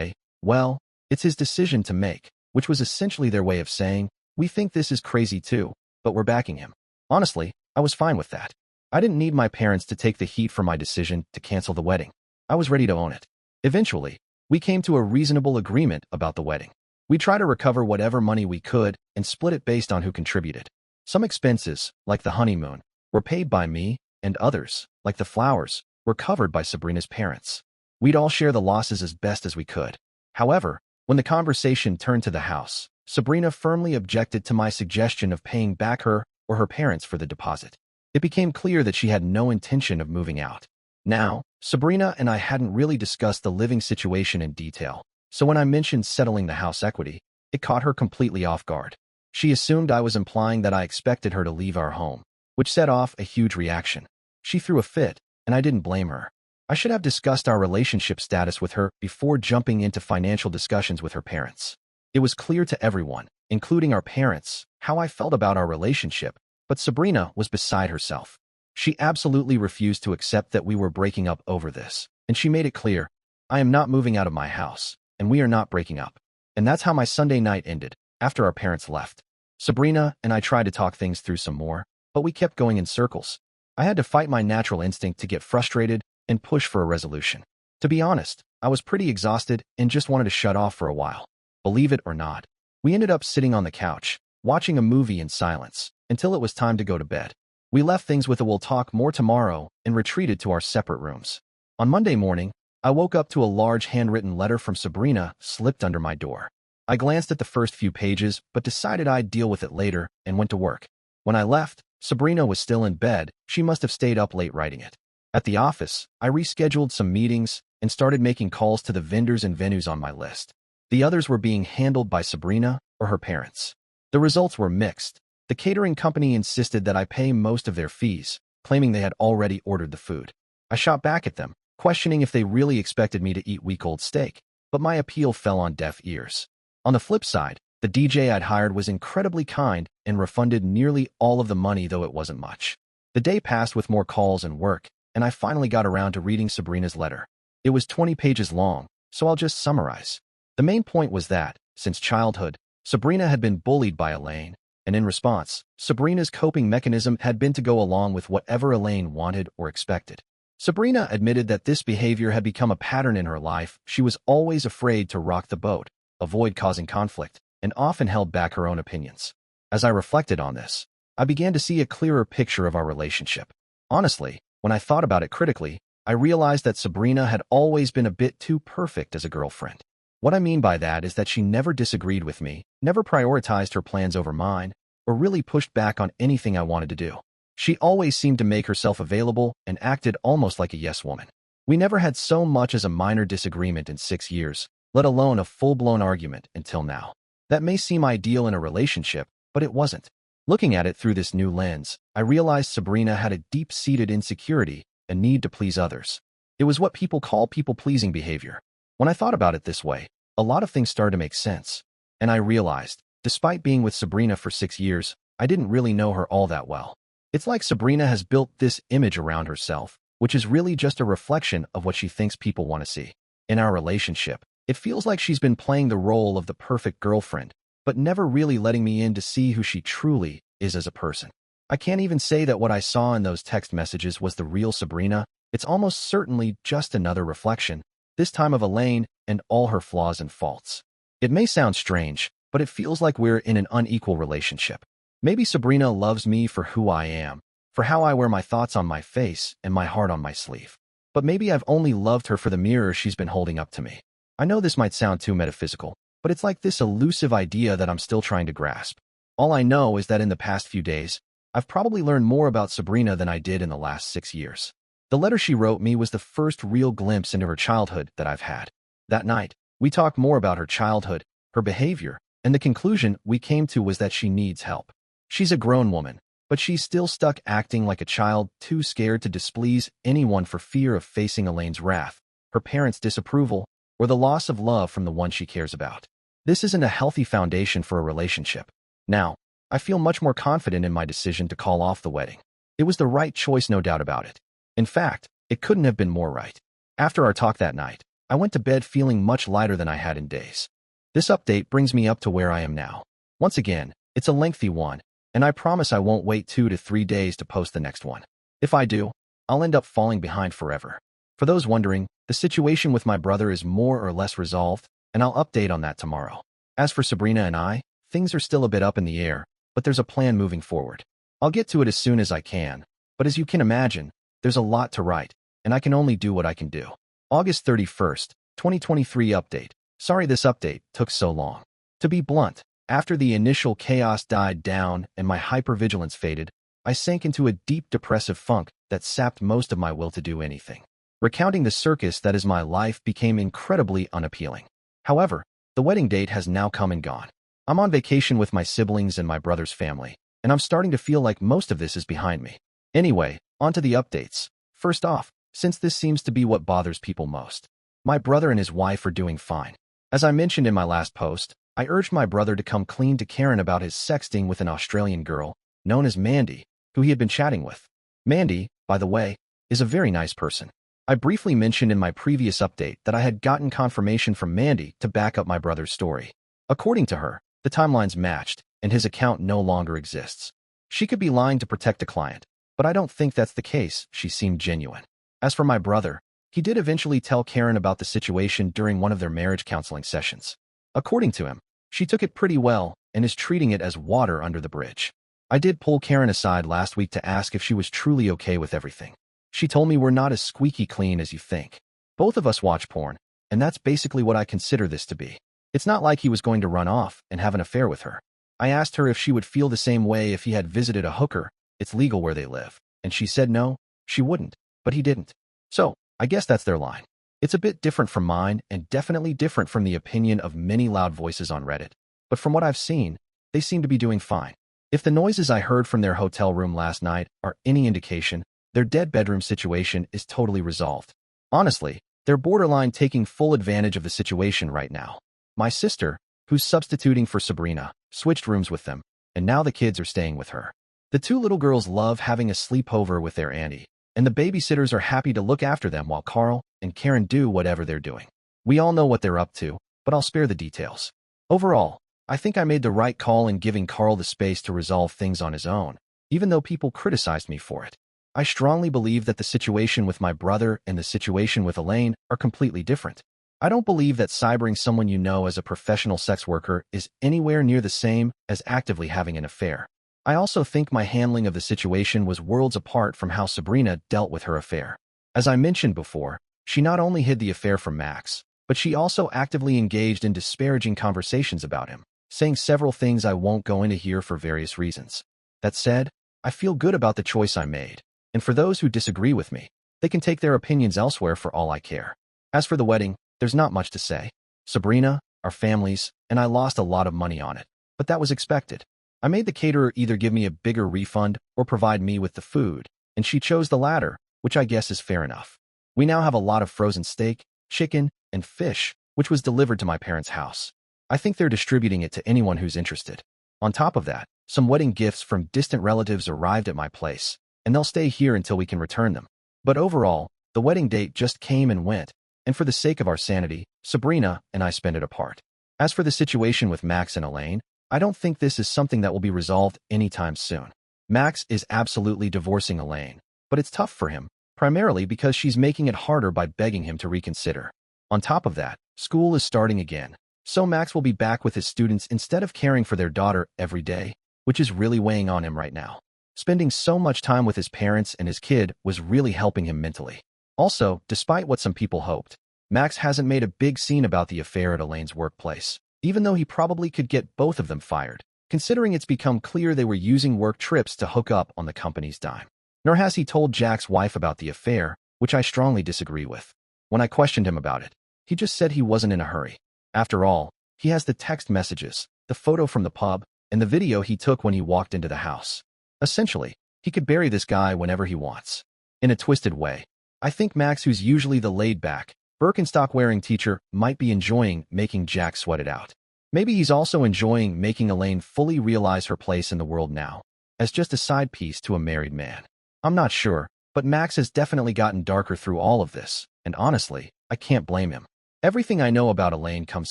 well, it's his decision to make, which was essentially their way of saying, "We think this is crazy too, but we're backing him." Honestly, I was fine with that. I didn't need my parents to take the heat for my decision to cancel the wedding. I was ready to own it. Eventually, we came to a reasonable agreement about the wedding. We tried to recover whatever money we could and split it based on who contributed. Some expenses, like the honeymoon, were paid by me, and others, like the flowers, were covered by Sabrina's parents. We'd all share the losses as best as we could. However, when the conversation turned to the house, Sabrina firmly objected to my suggestion of paying back her or her parents for the deposit. It became clear that she had no intention of moving out. Now, Sabrina and I hadn't really discussed the living situation in detail, so when I mentioned settling the house equity, it caught her completely off guard. She assumed I was implying that I expected her to leave our home, which set off a huge reaction. She threw a fit, and I didn't blame her. I should have discussed our relationship status with her before jumping into financial discussions with her parents. It was clear to everyone, including our parents, how I felt about our relationship, but Sabrina was beside herself. She absolutely refused to accept that we were breaking up over this, and she made it clear, "I am not moving out of my house, and we are not breaking up." And that's how my Sunday night ended, after our parents left. Sabrina and I tried to talk things through some more, but we kept going in circles. I had to fight my natural instinct to get frustrated and push for a resolution. To be honest, I was pretty exhausted and just wanted to shut off for a while. Believe it or not, we ended up sitting on the couch, watching a movie in silence, until it was time to go to bed. We left things with a "we'll talk more tomorrow" and retreated to our separate rooms. On Monday morning, I woke up to a large handwritten letter from Sabrina slipped under my door. I glanced at the first few pages, but decided I'd deal with it later and went to work. When I left, Sabrina was still in bed. She must have stayed up late writing it. At the office, I rescheduled some meetings and started making calls to the vendors and venues on my list. The others were being handled by Sabrina or her parents. The results were mixed. The catering company insisted that I pay most of their fees, claiming they had already ordered the food. I shot back at them, questioning if they really expected me to eat week-old steak, but my appeal fell on deaf ears. On the flip side, the DJ I'd hired was incredibly kind and refunded nearly all of the money, though it wasn't much. The day passed with more calls and work, and I finally got around to reading Sabrina's letter. It was 20 pages long, so I'll just summarize. The main point was that, since childhood, Sabrina had been bullied by Elaine, and in response, Sabrina's coping mechanism had been to go along with whatever Elaine wanted or expected. Sabrina admitted that this behavior had become a pattern in her life. She was always afraid to rock the boat, avoid causing conflict, and often held back her own opinions. As I reflected on this, I began to see a clearer picture of our relationship. Honestly, when I thought about it critically, I realized that Sabrina had always been a bit too perfect as a girlfriend. What I mean by that is that she never disagreed with me, never prioritized her plans over mine, or really pushed back on anything I wanted to do. She always seemed to make herself available and acted almost like a yes woman. We never had so much as a minor disagreement in 6 years, let alone a full-blown argument until now. That may seem ideal in a relationship, but it wasn't. Looking at it through this new lens, I realized Sabrina had a deep-seated insecurity, a need to please others. It was what people call people-pleasing behavior. When I thought about it this way, a lot of things started to make sense. And I realized, despite being with Sabrina for 6 years, I didn't really know her all that well. It's like Sabrina has built this image around herself, which is really just a reflection of what she thinks people want to see. In our relationship, it feels like she's been playing the role of the perfect girlfriend, but never really letting me in to see who she truly is as a person. I can't even say that what I saw in those text messages was the real Sabrina. It's almost certainly just another reflection, this time of Elaine and all her flaws and faults. It may sound strange, but it feels like we're in an unequal relationship. Maybe Sabrina loves me for who I am, for how I wear my thoughts on my face and my heart on my sleeve. But maybe I've only loved her for the mirror she's been holding up to me. I know this might sound too metaphysical, but it's like this elusive idea that I'm still trying to grasp. All I know is that in the past few days, I've probably learned more about Sabrina than I did in the last 6 years. The letter she wrote me was the first real glimpse into her childhood that I've had. That night, we talked more about her childhood, her behavior, and the conclusion we came to was that she needs help. She's a grown woman, but she's still stuck acting like a child, too scared to displease anyone for fear of facing Elaine's wrath, her parents' disapproval, or the loss of love from the one she cares about. This isn't a healthy foundation for a relationship. Now, I feel much more confident in my decision to call off the wedding. It was the right choice, no doubt about it. In fact, it couldn't have been more right. After our talk that night, I went to bed feeling much lighter than I had in days. This update brings me up to where I am now. Once again, it's a lengthy one, and I promise I won't wait 2 to 3 days to post the next one. If I do, I'll end up falling behind forever. For those wondering, the situation with my brother is more or less resolved, and I'll update on that tomorrow. As for Sabrina and I, things are still a bit up in the air, but there's a plan moving forward. I'll get to it as soon as I can, but as you can imagine, there's a lot to write, and I can only do what I can do. August 31st, 2023 update. Sorry this update took so long. To be blunt, after the initial chaos died down and my hypervigilance faded, I sank into a deep depressive funk that sapped most of my will to do anything. Recounting the circus that is my life became incredibly unappealing. However, the wedding date has now come and gone. I'm on vacation with my siblings and my brother's family, and I'm starting to feel like most of this is behind me. Anyway, on to the updates. First off, since this seems to be what bothers people most, my brother and his wife are doing fine. As I mentioned in my last post, I urged my brother to come clean to Karen about his sexting with an Australian girl, known as Mandy, who he had been chatting with. Mandy, by the way, is a very nice person. I briefly mentioned in my previous update that I had gotten confirmation from Mandy to back up my brother's story. According to her, the timelines matched, and his account no longer exists. She could be lying to protect a client, but I don't think that's the case. She seemed genuine. As for my brother, he did eventually tell Karen about the situation during one of their marriage counseling sessions. According to him, she took it pretty well and is treating it as water under the bridge. I did pull Karen aside last week to ask if she was truly okay with everything. She told me we're not as squeaky clean as you think. Both of us watch porn, and that's basically what I consider this to be. It's not like he was going to run off and have an affair with her. I asked her if she would feel the same way if he had visited a hooker. It's legal where they live. And she said no, she wouldn't, but he didn't. So, I guess that's their line. It's a bit different from mine and definitely different from the opinion of many loud voices on Reddit. But from what I've seen, they seem to be doing fine. If the noises I heard from their hotel room last night are any indication, their dead bedroom situation is totally resolved. Honestly, they're borderline taking full advantage of the situation right now. My sister, who's substituting for Sabrina, switched rooms with them, and now the kids are staying with her. The two little girls love having a sleepover with their auntie, and the babysitters are happy to look after them while Carl and Karen do whatever they're doing. We all know what they're up to, but I'll spare the details. Overall, I think I made the right call in giving Carl the space to resolve things on his own, even though people criticized me for it. I strongly believe that the situation with my brother and the situation with Elaine are completely different. I don't believe that cybering someone you know as a professional sex worker is anywhere near the same as actively having an affair. I also think my handling of the situation was worlds apart from how Sabrina dealt with her affair. As I mentioned before, she not only hid the affair from Max, but she also actively engaged in disparaging conversations about him, saying several things I won't go into here for various reasons. That said, I feel good about the choice I made, and for those who disagree with me, they can take their opinions elsewhere for all I care. As for the wedding, there's not much to say. Sabrina, our families, and I lost a lot of money on it, but that was expected. I made the caterer either give me a bigger refund or provide me with the food, and she chose the latter, which I guess is fair enough. We now have a lot of frozen steak, chicken, and fish, which was delivered to my parents' house. I think they're distributing it to anyone who's interested. On top of that, some wedding gifts from distant relatives arrived at my place, and they'll stay here until we can return them. But overall, the wedding date just came and went, and for the sake of our sanity, Sabrina and I spent it apart. As for the situation with Max and Elaine, I don't think this is something that will be resolved anytime soon. Max is absolutely divorcing Elaine, but it's tough for him, primarily because she's making it harder by begging him to reconsider. On top of that, school is starting again, so Max will be back with his students instead of caring for their daughter every day, which is really weighing on him right now. Spending so much time with his parents and his kid was really helping him mentally. Also, despite what some people hoped, Max hasn't made a big scene about the affair at Elaine's workplace, even though he probably could get both of them fired, considering it's become clear they were using work trips to hook up on the company's dime. Nor has he told Jack's wife about the affair, which I strongly disagree with. When I questioned him about it, he just said he wasn't in a hurry. After all, he has the text messages, the photo from the pub, and the video he took when he walked into the house. Essentially, he could bury this guy whenever he wants. In a twisted way, I think Max, who's usually the laid-back, Birkenstock-wearing teacher, might be enjoying making Jack sweat it out. Maybe he's also enjoying making Elaine fully realize her place in the world now, as just a side piece to a married man. I'm not sure, but Max has definitely gotten darker through all of this, and honestly, I can't blame him. Everything I know about Elaine comes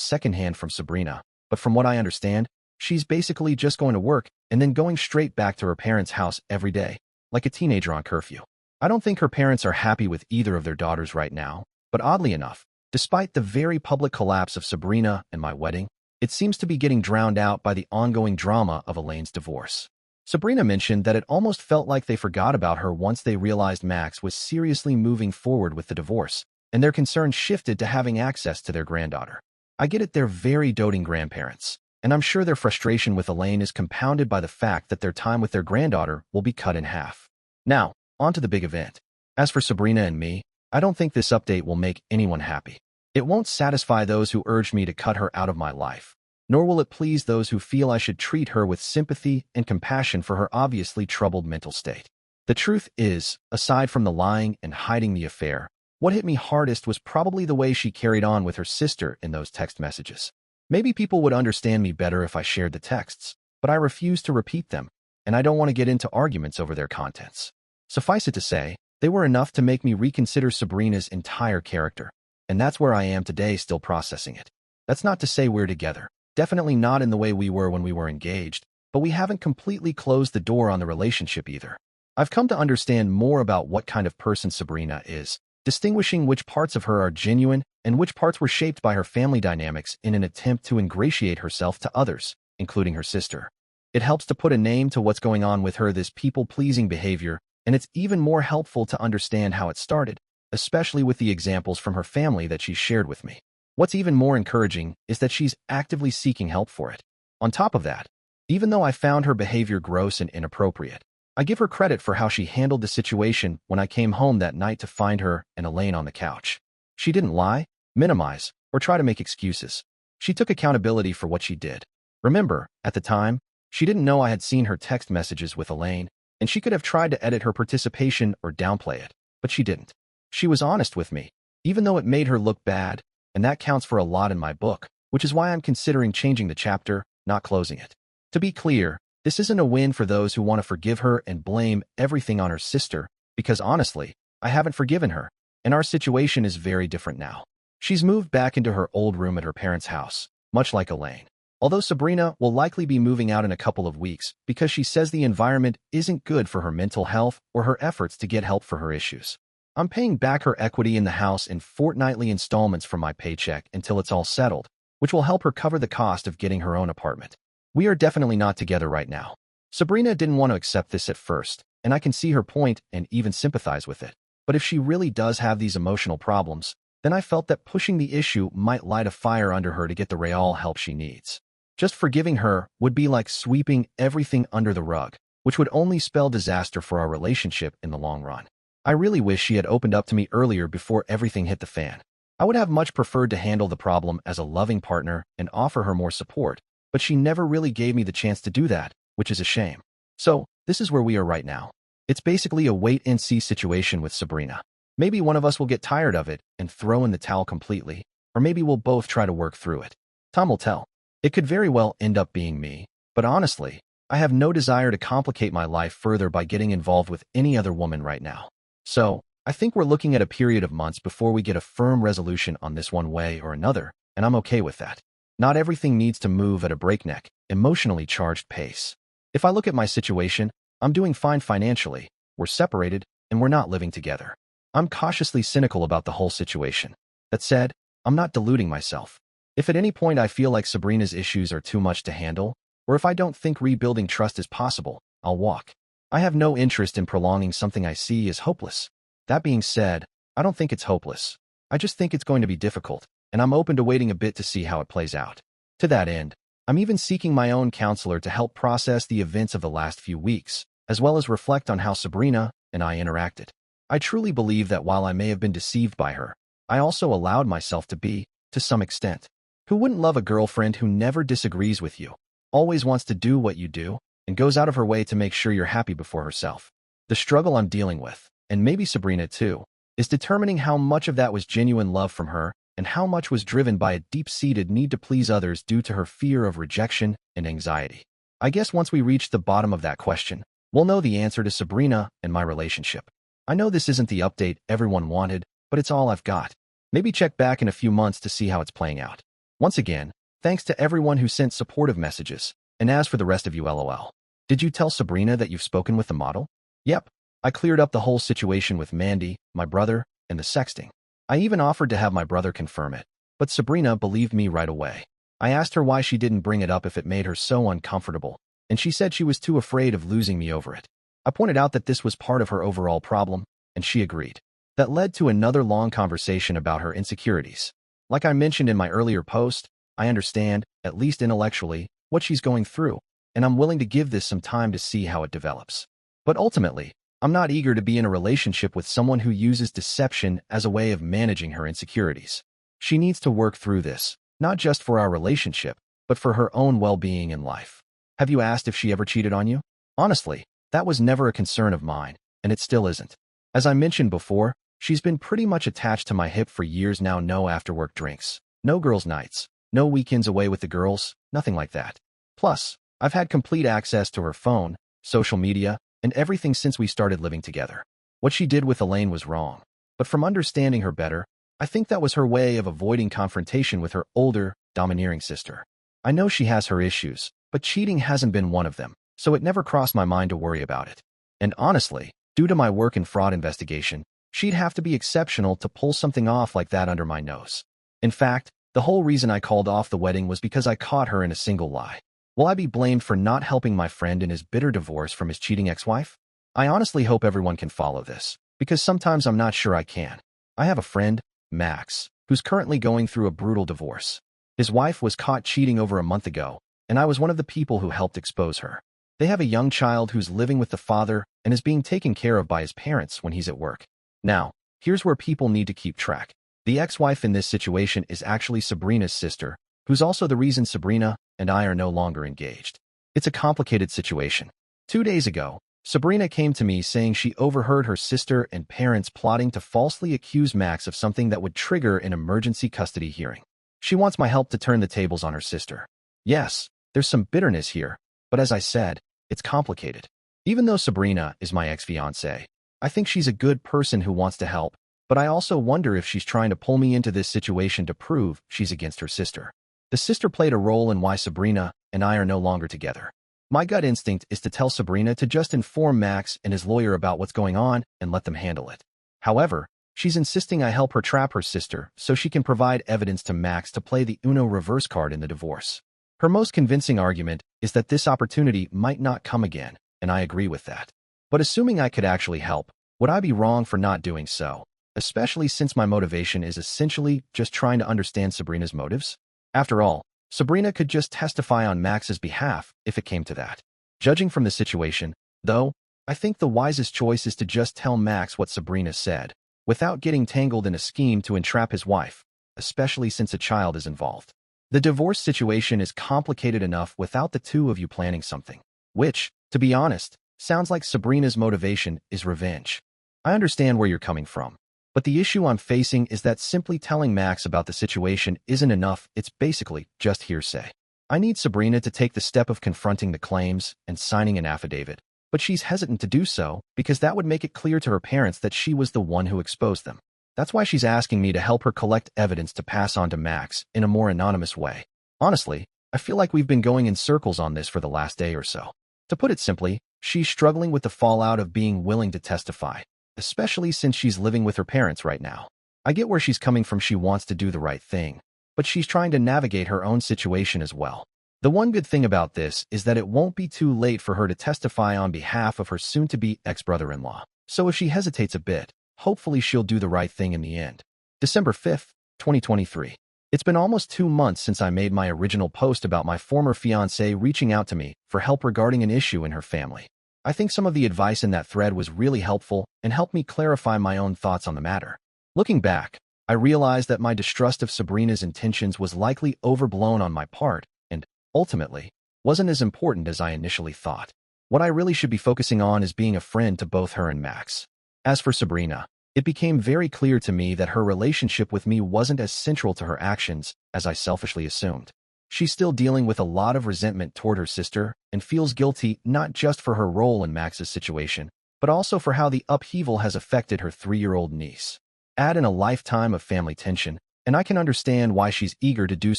secondhand from Sabrina, but from what I understand, she's basically just going to work and then going straight back to her parents' house every day, like a teenager on curfew. I don't think her parents are happy with either of their daughters right now, but oddly enough, despite the very public collapse of Sabrina and my wedding, it seems to be getting drowned out by the ongoing drama of Elaine's divorce. Sabrina mentioned that it almost felt like they forgot about her once they realized Max was seriously moving forward with the divorce, and their concern shifted to having access to their granddaughter. I get it, they're very doting grandparents, and I'm sure their frustration with Elaine is compounded by the fact that their time with their granddaughter will be cut in half. Now, on to the big event. As for Sabrina and me, I don't think this update will make anyone happy. It won't satisfy those who urged me to cut her out of my life, nor will it please those who feel I should treat her with sympathy and compassion for her obviously troubled mental state. The truth is, aside from the lying and hiding the affair, what hit me hardest was probably the way she carried on with her sister in those text messages. Maybe people would understand me better if I shared the texts, but I refuse to repeat them, and I don't want to get into arguments over their contents. Suffice it to say, they were enough to make me reconsider Sabrina's entire character, and that's where I am today, still processing it. That's not to say we're together. Definitely not in the way we were when we were engaged, but we haven't completely closed the door on the relationship either. I've come to understand more about what kind of person Sabrina is, distinguishing which parts of her are genuine and which parts were shaped by her family dynamics in an attempt to ingratiate herself to others, including her sister. It helps to put a name to what's going on with her, this people-pleasing behavior, and it's even more helpful to understand how it started, especially with the examples from her family that she shared with me. What's even more encouraging is that she's actively seeking help for it. On top of that, even though I found her behavior gross and inappropriate, I give her credit for how she handled the situation when I came home that night to find her and Elaine on the couch. She didn't lie, minimize, or try to make excuses. She took accountability for what she did. Remember, at the time, she didn't know I had seen her text messages with Elaine, and she could have tried to edit her participation or downplay it, but she didn't. She was honest with me, even though it made her look bad, and that counts for a lot in my book, which is why I'm considering changing the chapter, not closing it. To be clear, this isn't a win for those who want to forgive her and blame everything on her sister, because honestly, I haven't forgiven her, and our situation is very different now. She's moved back into her old room at her parents' house, much like Elaine. Although Sabrina will likely be moving out in a couple of weeks because she says the environment isn't good for her mental health or her efforts to get help for her issues. I'm paying back her equity in the house in fortnightly installments from my paycheck until it's all settled, which will help her cover the cost of getting her own apartment. We are definitely not together right now. Sabrina didn't want to accept this at first, and I can see her point and even sympathize with it. But if she really does have these emotional problems, then I felt that pushing the issue might light a fire under her to get the real help she needs. Just forgiving her would be like sweeping everything under the rug, which would only spell disaster for our relationship in the long run. I really wish she had opened up to me earlier before everything hit the fan. I would have much preferred to handle the problem as a loving partner and offer her more support, but she never really gave me the chance to do that, which is a shame. So, this is where we are right now. It's basically a wait-and-see situation with Sabrina. Maybe one of us will get tired of it and throw in the towel completely, or maybe we'll both try to work through it. Time will tell. It could very well end up being me, but honestly, I have no desire to complicate my life further by getting involved with any other woman right now. So, I think we're looking at a period of months before we get a firm resolution on this one way or another, and I'm okay with that. Not everything needs to move at a breakneck, emotionally charged pace. If I look at my situation, I'm doing fine financially, we're separated, and we're not living together. I'm cautiously cynical about the whole situation. That said, I'm not deluding myself. If at any point I feel like Sabrina's issues are too much to handle, or if I don't think rebuilding trust is possible, I'll walk. I have no interest in prolonging something I see as hopeless. That being said, I don't think it's hopeless. I just think it's going to be difficult, and I'm open to waiting a bit to see how it plays out. To that end, I'm even seeking my own counselor to help process the events of the last few weeks, as well as reflect on how Sabrina and I interacted. I truly believe that while I may have been deceived by her, I also allowed myself to be, to some extent. Who wouldn't love a girlfriend who never disagrees with you, always wants to do what you do, and goes out of her way to make sure you're happy before herself? The struggle I'm dealing with, and maybe Sabrina too, is determining how much of that was genuine love from her and how much was driven by a deep-seated need to please others due to her fear of rejection and anxiety. I guess once we reach the bottom of that question, we'll know the answer to Sabrina and my relationship. I know this isn't the update everyone wanted, but it's all I've got. Maybe check back in a few months to see how it's playing out. Once again, thanks to everyone who sent supportive messages, and as for the rest of you LOL. Did you tell Sabrina that you've spoken with the model? Yep, I cleared up the whole situation with Mandy, my brother, and the sexting. I even offered to have my brother confirm it, but Sabrina believed me right away. I asked her why she didn't bring it up if it made her so uncomfortable, and she said she was too afraid of losing me over it. I pointed out that this was part of her overall problem, and she agreed. That led to another long conversation about her insecurities. Like I mentioned in my earlier post, I understand, at least intellectually, what she's going through, and I'm willing to give this some time to see how it develops. But ultimately, I'm not eager to be in a relationship with someone who uses deception as a way of managing her insecurities. She needs to work through this, not just for our relationship, but for her own well-being in life. Have you asked if she ever cheated on you? Honestly, that was never a concern of mine, and it still isn't. As I mentioned before, she's been pretty much attached to my hip for years now. No after-work drinks, no girls' nights, no weekends away with the girls, nothing like that. Plus, I've had complete access to her phone, social media, and everything since we started living together. What she did with Elaine was wrong, but from understanding her better, I think that was her way of avoiding confrontation with her older, domineering sister. I know she has her issues, but cheating hasn't been one of them, so it never crossed my mind to worry about it. And honestly, due to my work in fraud investigation, she'd have to be exceptional to pull something off like that under my nose. In fact, the whole reason I called off the wedding was because I caught her in a single lie. Will I be blamed for not helping my friend in his bitter divorce from his cheating ex-wife? I honestly hope everyone can follow this, because sometimes I'm not sure I can. I have a friend, Max, who's currently going through a brutal divorce. His wife was caught cheating over a month ago, and I was one of the people who helped expose her. They have a young child who's living with the father and is being taken care of by his parents when he's at work. Now, here's where people need to keep track. The ex-wife in this situation is actually Sabrina's sister, who's also the reason Sabrina and I are no longer engaged. It's a complicated situation. 2 days ago, Sabrina came to me saying she overheard her sister and parents plotting to falsely accuse Max of something that would trigger an emergency custody hearing. She wants my help to turn the tables on her sister. Yes, there's some bitterness here, but as I said, it's complicated. Even though Sabrina is my ex-fiancée, I think she's a good person who wants to help, but I also wonder if she's trying to pull me into this situation to prove she's against her sister. The sister played a role in why Sabrina and I are no longer together. My gut instinct is to tell Sabrina to just inform Max and his lawyer about what's going on and let them handle it. However, she's insisting I help her trap her sister so she can provide evidence to Max to play the Uno reverse card in the divorce. Her most convincing argument is that this opportunity might not come again, and I agree with that. But assuming I could actually help, would I be wrong for not doing so, especially since my motivation is essentially just trying to understand Sabrina's motives? After all, Sabrina could just testify on Max's behalf if it came to that. Judging from the situation, though, I think the wisest choice is to just tell Max what Sabrina said, without getting tangled in a scheme to entrap his wife, especially since a child is involved. The divorce situation is complicated enough without the two of you planning something, which, to be honest, sounds like Sabrina's motivation is revenge. I understand where you're coming from, but the issue I'm facing is that simply telling Max about the situation isn't enough. It's basically just hearsay. I need Sabrina to take the step of confronting the claims and signing an affidavit, but she's hesitant to do so because that would make it clear to her parents that she was the one who exposed them. That's why she's asking me to help her collect evidence to pass on to Max in a more anonymous way. Honestly, I feel like we've been going in circles on this for the last day or so. To put it simply, she's struggling with the fallout of being willing to testify, especially since she's living with her parents right now. I get where she's coming from. She wants to do the right thing, but she's trying to navigate her own situation as well. The one good thing about this is that it won't be too late for her to testify on behalf of her soon-to-be ex-brother-in-law. So if she hesitates a bit, hopefully she'll do the right thing in the end. December 5th, 2023. It's been almost 2 months since I made my original post about my former fiancée reaching out to me for help regarding an issue in her family. I think some of the advice in that thread was really helpful and helped me clarify my own thoughts on the matter. Looking back, I realized that my distrust of Sabrina's intentions was likely overblown on my part and, ultimately, wasn't as important as I initially thought. What I really should be focusing on is being a friend to both her and Max. As for Sabrina, it became very clear to me that her relationship with me wasn't as central to her actions as I selfishly assumed. She's still dealing with a lot of resentment toward her sister and feels guilty not just for her role in Max's situation, but also for how the upheaval has affected her 3-year-old niece. Add in a lifetime of family tension, and I can understand why she's eager to do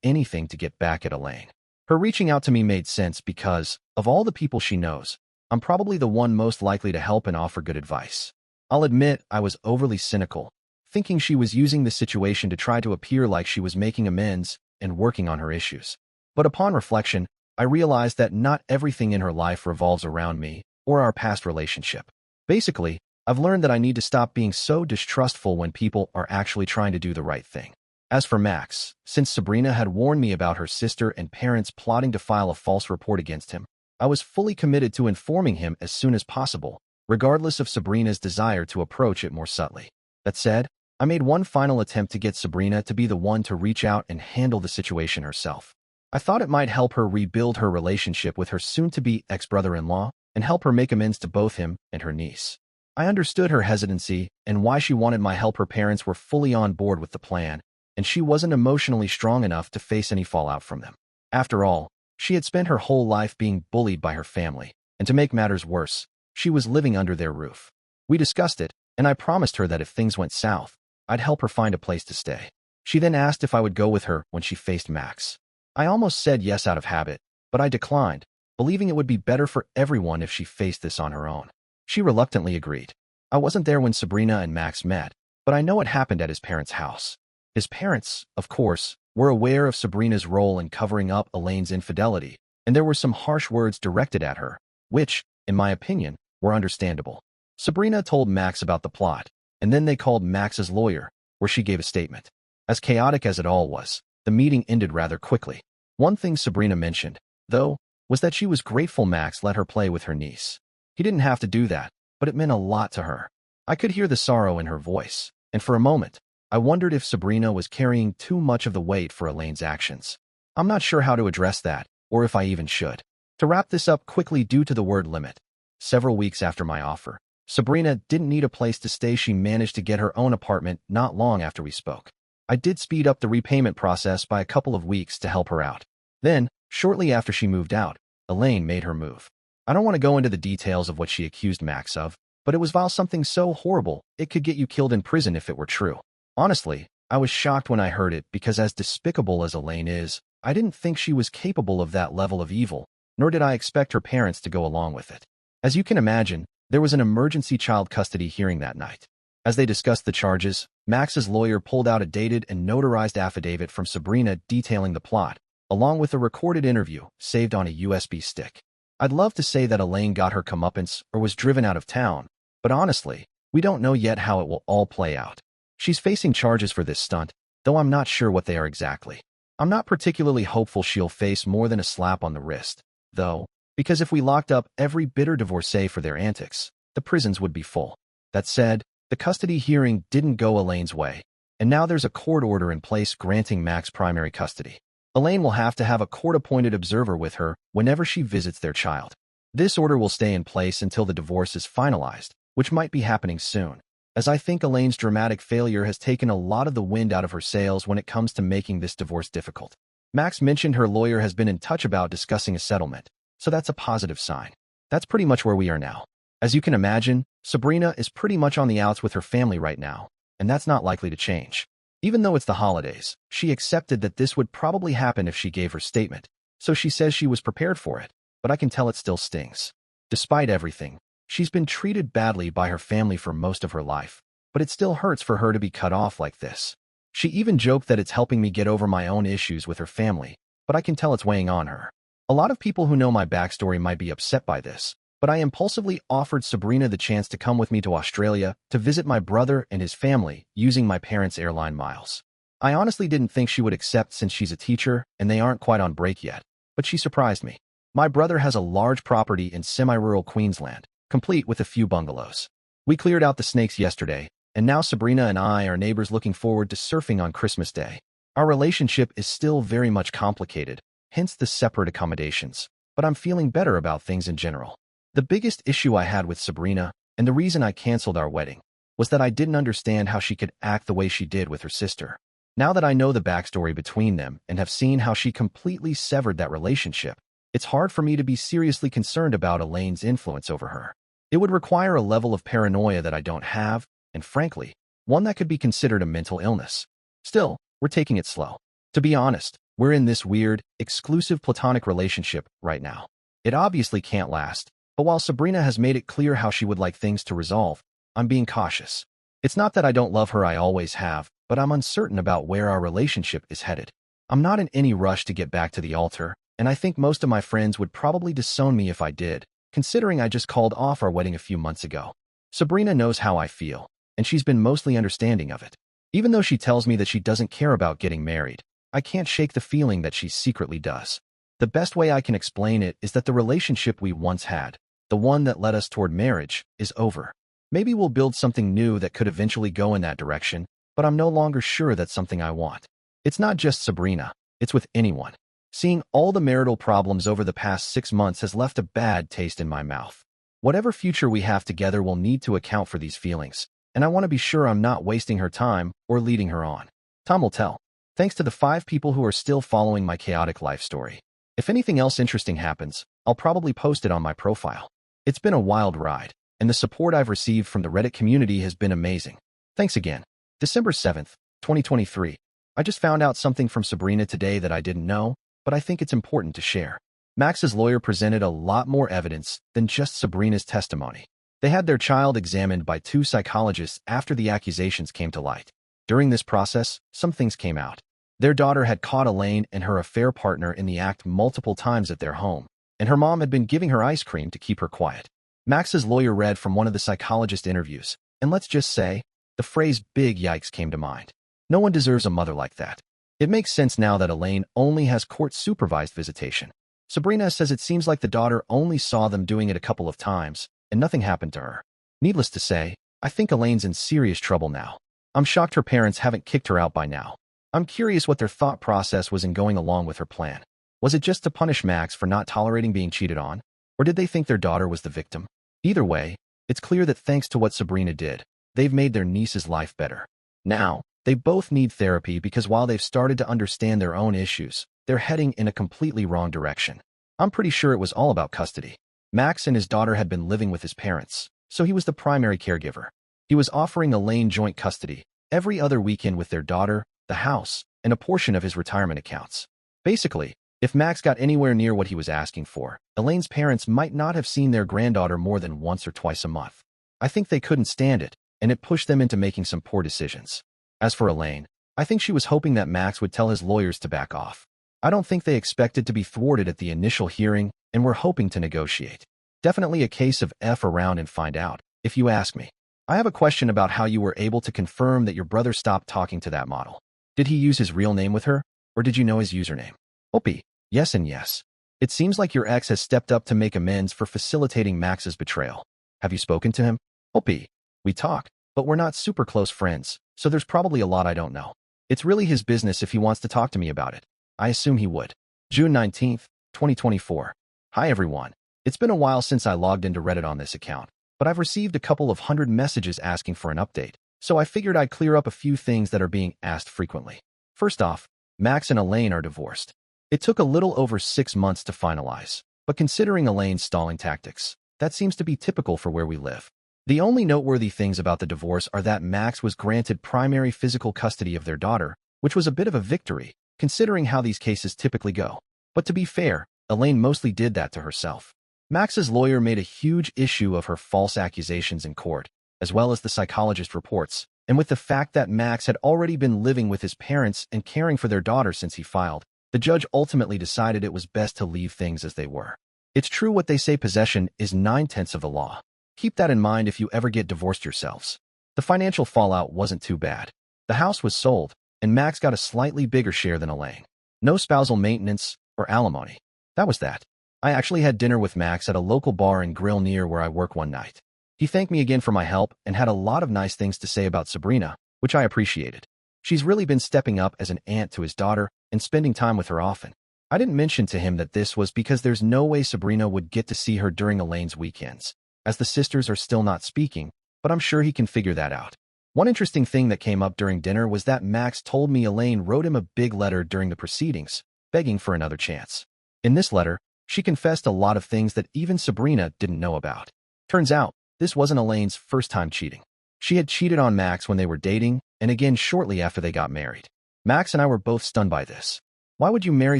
anything to get back at Elaine. Her reaching out to me made sense because, of all the people she knows, I'm probably the one most likely to help and offer good advice. I'll admit I was overly cynical, thinking she was using the situation to try to appear like she was making amends and working on her issues. But upon reflection, I realized that not everything in her life revolves around me or our past relationship. Basically, I've learned that I need to stop being so distrustful when people are actually trying to do the right thing. As for Max, since Sabrina had warned me about her sister and parents plotting to file a false report against him, I was fully committed to informing him as soon as possible, regardless of Sabrina's desire to approach it more subtly. That said, I made one final attempt to get Sabrina to be the one to reach out and handle the situation herself. I thought it might help her rebuild her relationship with her soon-to-be ex-brother-in-law and help her make amends to both him and her niece. I understood her hesitancy and why she wanted my help. Her parents were fully on board with the plan, and she wasn't emotionally strong enough to face any fallout from them. After all, she had spent her whole life being bullied by her family, and to make matters worse, she was living under their roof. We discussed it, and I promised her that if things went south, I'd help her find a place to stay. She then asked if I would go with her when she faced Max. I almost said yes out of habit, but I declined, believing it would be better for everyone if she faced this on her own. She reluctantly agreed. I wasn't there when Sabrina and Max met, but I know what happened at his parents' house. His parents, of course, were aware of Sabrina's role in covering up Elaine's infidelity, and there were some harsh words directed at her, which, in my opinion, were understandable. Sabrina told Max about the plot, and then they called Max's lawyer, where she gave a statement. As chaotic as it all was, the meeting ended rather quickly. One thing Sabrina mentioned, though, was that she was grateful Max let her play with her niece. He didn't have to do that, but it meant a lot to her. I could hear the sorrow in her voice, and for a moment, I wondered if Sabrina was carrying too much of the weight for Elaine's actions. I'm not sure how to address that, or if I even should. To wrap this up quickly due to the word limit, several weeks after my offer, Sabrina didn't need a place to stay. She managed to get her own apartment not long after we spoke. I did speed up the repayment process by a couple of weeks to help her out. Then, shortly after she moved out, Elaine made her move. I don't want to go into the details of what she accused Max of, but it was vile, something so horrible it could get you killed in prison if it were true. Honestly, I was shocked when I heard it because as despicable as Elaine is, I didn't think she was capable of that level of evil, nor did I expect her parents to go along with it. As you can imagine, there was an emergency child custody hearing that night. As they discussed the charges, Max's lawyer pulled out a dated and notarized affidavit from Sabrina detailing the plot, along with a recorded interview saved on a USB stick. I'd love to say that Elaine got her comeuppance or was driven out of town, but honestly, we don't know yet how it will all play out. She's facing charges for this stunt, though I'm not sure what they are exactly. I'm not particularly hopeful she'll face more than a slap on the wrist, though, because if we locked up every bitter divorcee for their antics, the prisons would be full. That said, the custody hearing didn't go Elaine's way, and now there's a court order in place granting Max primary custody. Elaine will have to have a court-appointed observer with her whenever she visits their child. This order will stay in place until the divorce is finalized, which might be happening soon, as I think Elaine's dramatic failure has taken a lot of the wind out of her sails when it comes to making this divorce difficult. Max mentioned her lawyer has been in touch about discussing a settlement, so that's a positive sign. That's pretty much where we are now. As you can imagine, Sabrina is pretty much on the outs with her family right now, and that's not likely to change. Even though it's the holidays, she accepted that this would probably happen if she gave her statement, so she says she was prepared for it, but I can tell it still stings. Despite everything, she's been treated badly by her family for most of her life, but it still hurts for her to be cut off like this. She even joked that it's helping me get over my own issues with her family, but I can tell it's weighing on her. A lot of people who know my backstory might be upset by this, but I impulsively offered Sabrina the chance to come with me to Australia to visit my brother and his family using my parents' airline miles. I honestly didn't think she would accept since she's a teacher and they aren't quite on break yet, but she surprised me. My brother has a large property in semi-rural Queensland, complete with a few bungalows. We cleared out the snakes yesterday, and now Sabrina and I are neighbors looking forward to surfing on Christmas Day. Our relationship is still very much complicated, hence the separate accommodations, but I'm feeling better about things in general. The biggest issue I had with Sabrina, and the reason I canceled our wedding, was that I didn't understand how she could act the way she did with her sister. Now that I know the backstory between them and have seen how she completely severed that relationship, it's hard for me to be seriously concerned about Elaine's influence over her. It would require a level of paranoia that I don't have, and frankly, one that could be considered a mental illness. Still, we're taking it slow. To be honest, we're in this weird, exclusive platonic relationship right now. It obviously can't last. But while Sabrina has made it clear how she would like things to resolve, I'm being cautious. It's not that I don't love her, I always have, but I'm uncertain about where our relationship is headed. I'm not in any rush to get back to the altar, and I think most of my friends would probably disown me if I did, considering I just called off our wedding a few months ago. Sabrina knows how I feel, and she's been mostly understanding of it. Even though she tells me that she doesn't care about getting married, I can't shake the feeling that she secretly does. The best way I can explain it is that the relationship we once had, the one that led us toward marriage, is over. Maybe we'll build something new that could eventually go in that direction, but I'm no longer sure that's something I want. It's not just Sabrina, it's with anyone. Seeing all the marital problems over the past 6 months has left a bad taste in my mouth. Whatever future we have together will need to account for these feelings, and I want to be sure I'm not wasting her time or leading her on. Time will tell. Thanks to the 5 people who are still following my chaotic life story. If anything else interesting happens, I'll probably post it on my profile. It's been a wild ride, and the support I've received from the Reddit community has been amazing. Thanks again. December 7th, 2023. I just found out something from Sabrina today that I didn't know, but I think it's important to share. Max's lawyer presented a lot more evidence than just Sabrina's testimony. They had their child examined by 2 psychologists after the accusations came to light. During this process, some things came out. Their daughter had caught Elaine and her affair partner in the act multiple times at their home, and her mom had been giving her ice cream to keep her quiet. Max's lawyer read from one of the psychologist interviews, and let's just say, the phrase "big yikes" came to mind. No one deserves a mother like that. It makes sense now that Elaine only has court-supervised visitation. Sabrina says it seems like the daughter only saw them doing it a couple of times, and nothing happened to her. Needless to say, I think Elaine's in serious trouble now. I'm shocked her parents haven't kicked her out by now. I'm curious what their thought process was in going along with her plan. Was it just to punish Max for not tolerating being cheated on? Or did they think their daughter was the victim? Either way, it's clear that thanks to what Sabrina did, they've made their niece's life better. Now, they both need therapy because while they've started to understand their own issues, they're heading in a completely wrong direction. I'm pretty sure it was all about custody. Max and his daughter had been living with his parents, so he was the primary caregiver. He was offering Elaine joint custody every other weekend with their daughter, the house, and a portion of his retirement accounts. Basically, if Max got anywhere near what he was asking for, Elaine's parents might not have seen their granddaughter more than once or twice a month. I think they couldn't stand it, and it pushed them into making some poor decisions. As for Elaine, I think she was hoping that Max would tell his lawyers to back off. I don't think they expected to be thwarted at the initial hearing and were hoping to negotiate. Definitely a case of F around and find out, if you ask me. I have a question about how you were able to confirm that your brother stopped talking to that model. Did he use his real name with her, or did you know his username? Opie, yes and yes. It seems like your ex has stepped up to make amends for facilitating Max's betrayal. Have you spoken to him? Opie, we talk, but we're not super close friends, so there's probably a lot I don't know. It's really his business if he wants to talk to me about it. I assume he would. June 19th, 2024. Hi everyone. It's been a while since I logged into Reddit on this account, but I've received a couple of hundred messages asking for an update, so I figured I'd clear up a few things that are being asked frequently. First off, Max and Elaine are divorced. It took a little over 6 months to finalize, but considering Elaine's stalling tactics, that seems to be typical for where we live. The only noteworthy things about the divorce are that Max was granted primary physical custody of their daughter, which was a bit of a victory, considering how these cases typically go. But to be fair, Elaine mostly did that to herself. Max's lawyer made a huge issue of her false accusations in court, as well as the psychologist reports, and with the fact that Max had already been living with his parents and caring for their daughter since he filed, the judge ultimately decided it was best to leave things as they were. It's true what they say, possession is 9/10 of the law. Keep that in mind if you ever get divorced yourselves. The financial fallout wasn't too bad. The house was sold, and Max got a slightly bigger share than Elaine. No spousal maintenance or alimony. That was that. I actually had dinner with Max at a local bar and grill near where I work one night. He thanked me again for my help and had a lot of nice things to say about Sabrina, which I appreciated. She's really been stepping up as an aunt to his daughter and spending time with her often. I didn't mention to him that this was because there's no way Sabrina would get to see her during Elaine's weekends, as the sisters are still not speaking, but I'm sure he can figure that out. One interesting thing that came up during dinner was that Max told me Elaine wrote him a big letter during the proceedings, begging for another chance. In this letter, she confessed a lot of things that even Sabrina didn't know about. Turns out, this wasn't Elaine's first time cheating. She had cheated on Max when they were dating, and again shortly after they got married. Max and I were both stunned by this. Why would you marry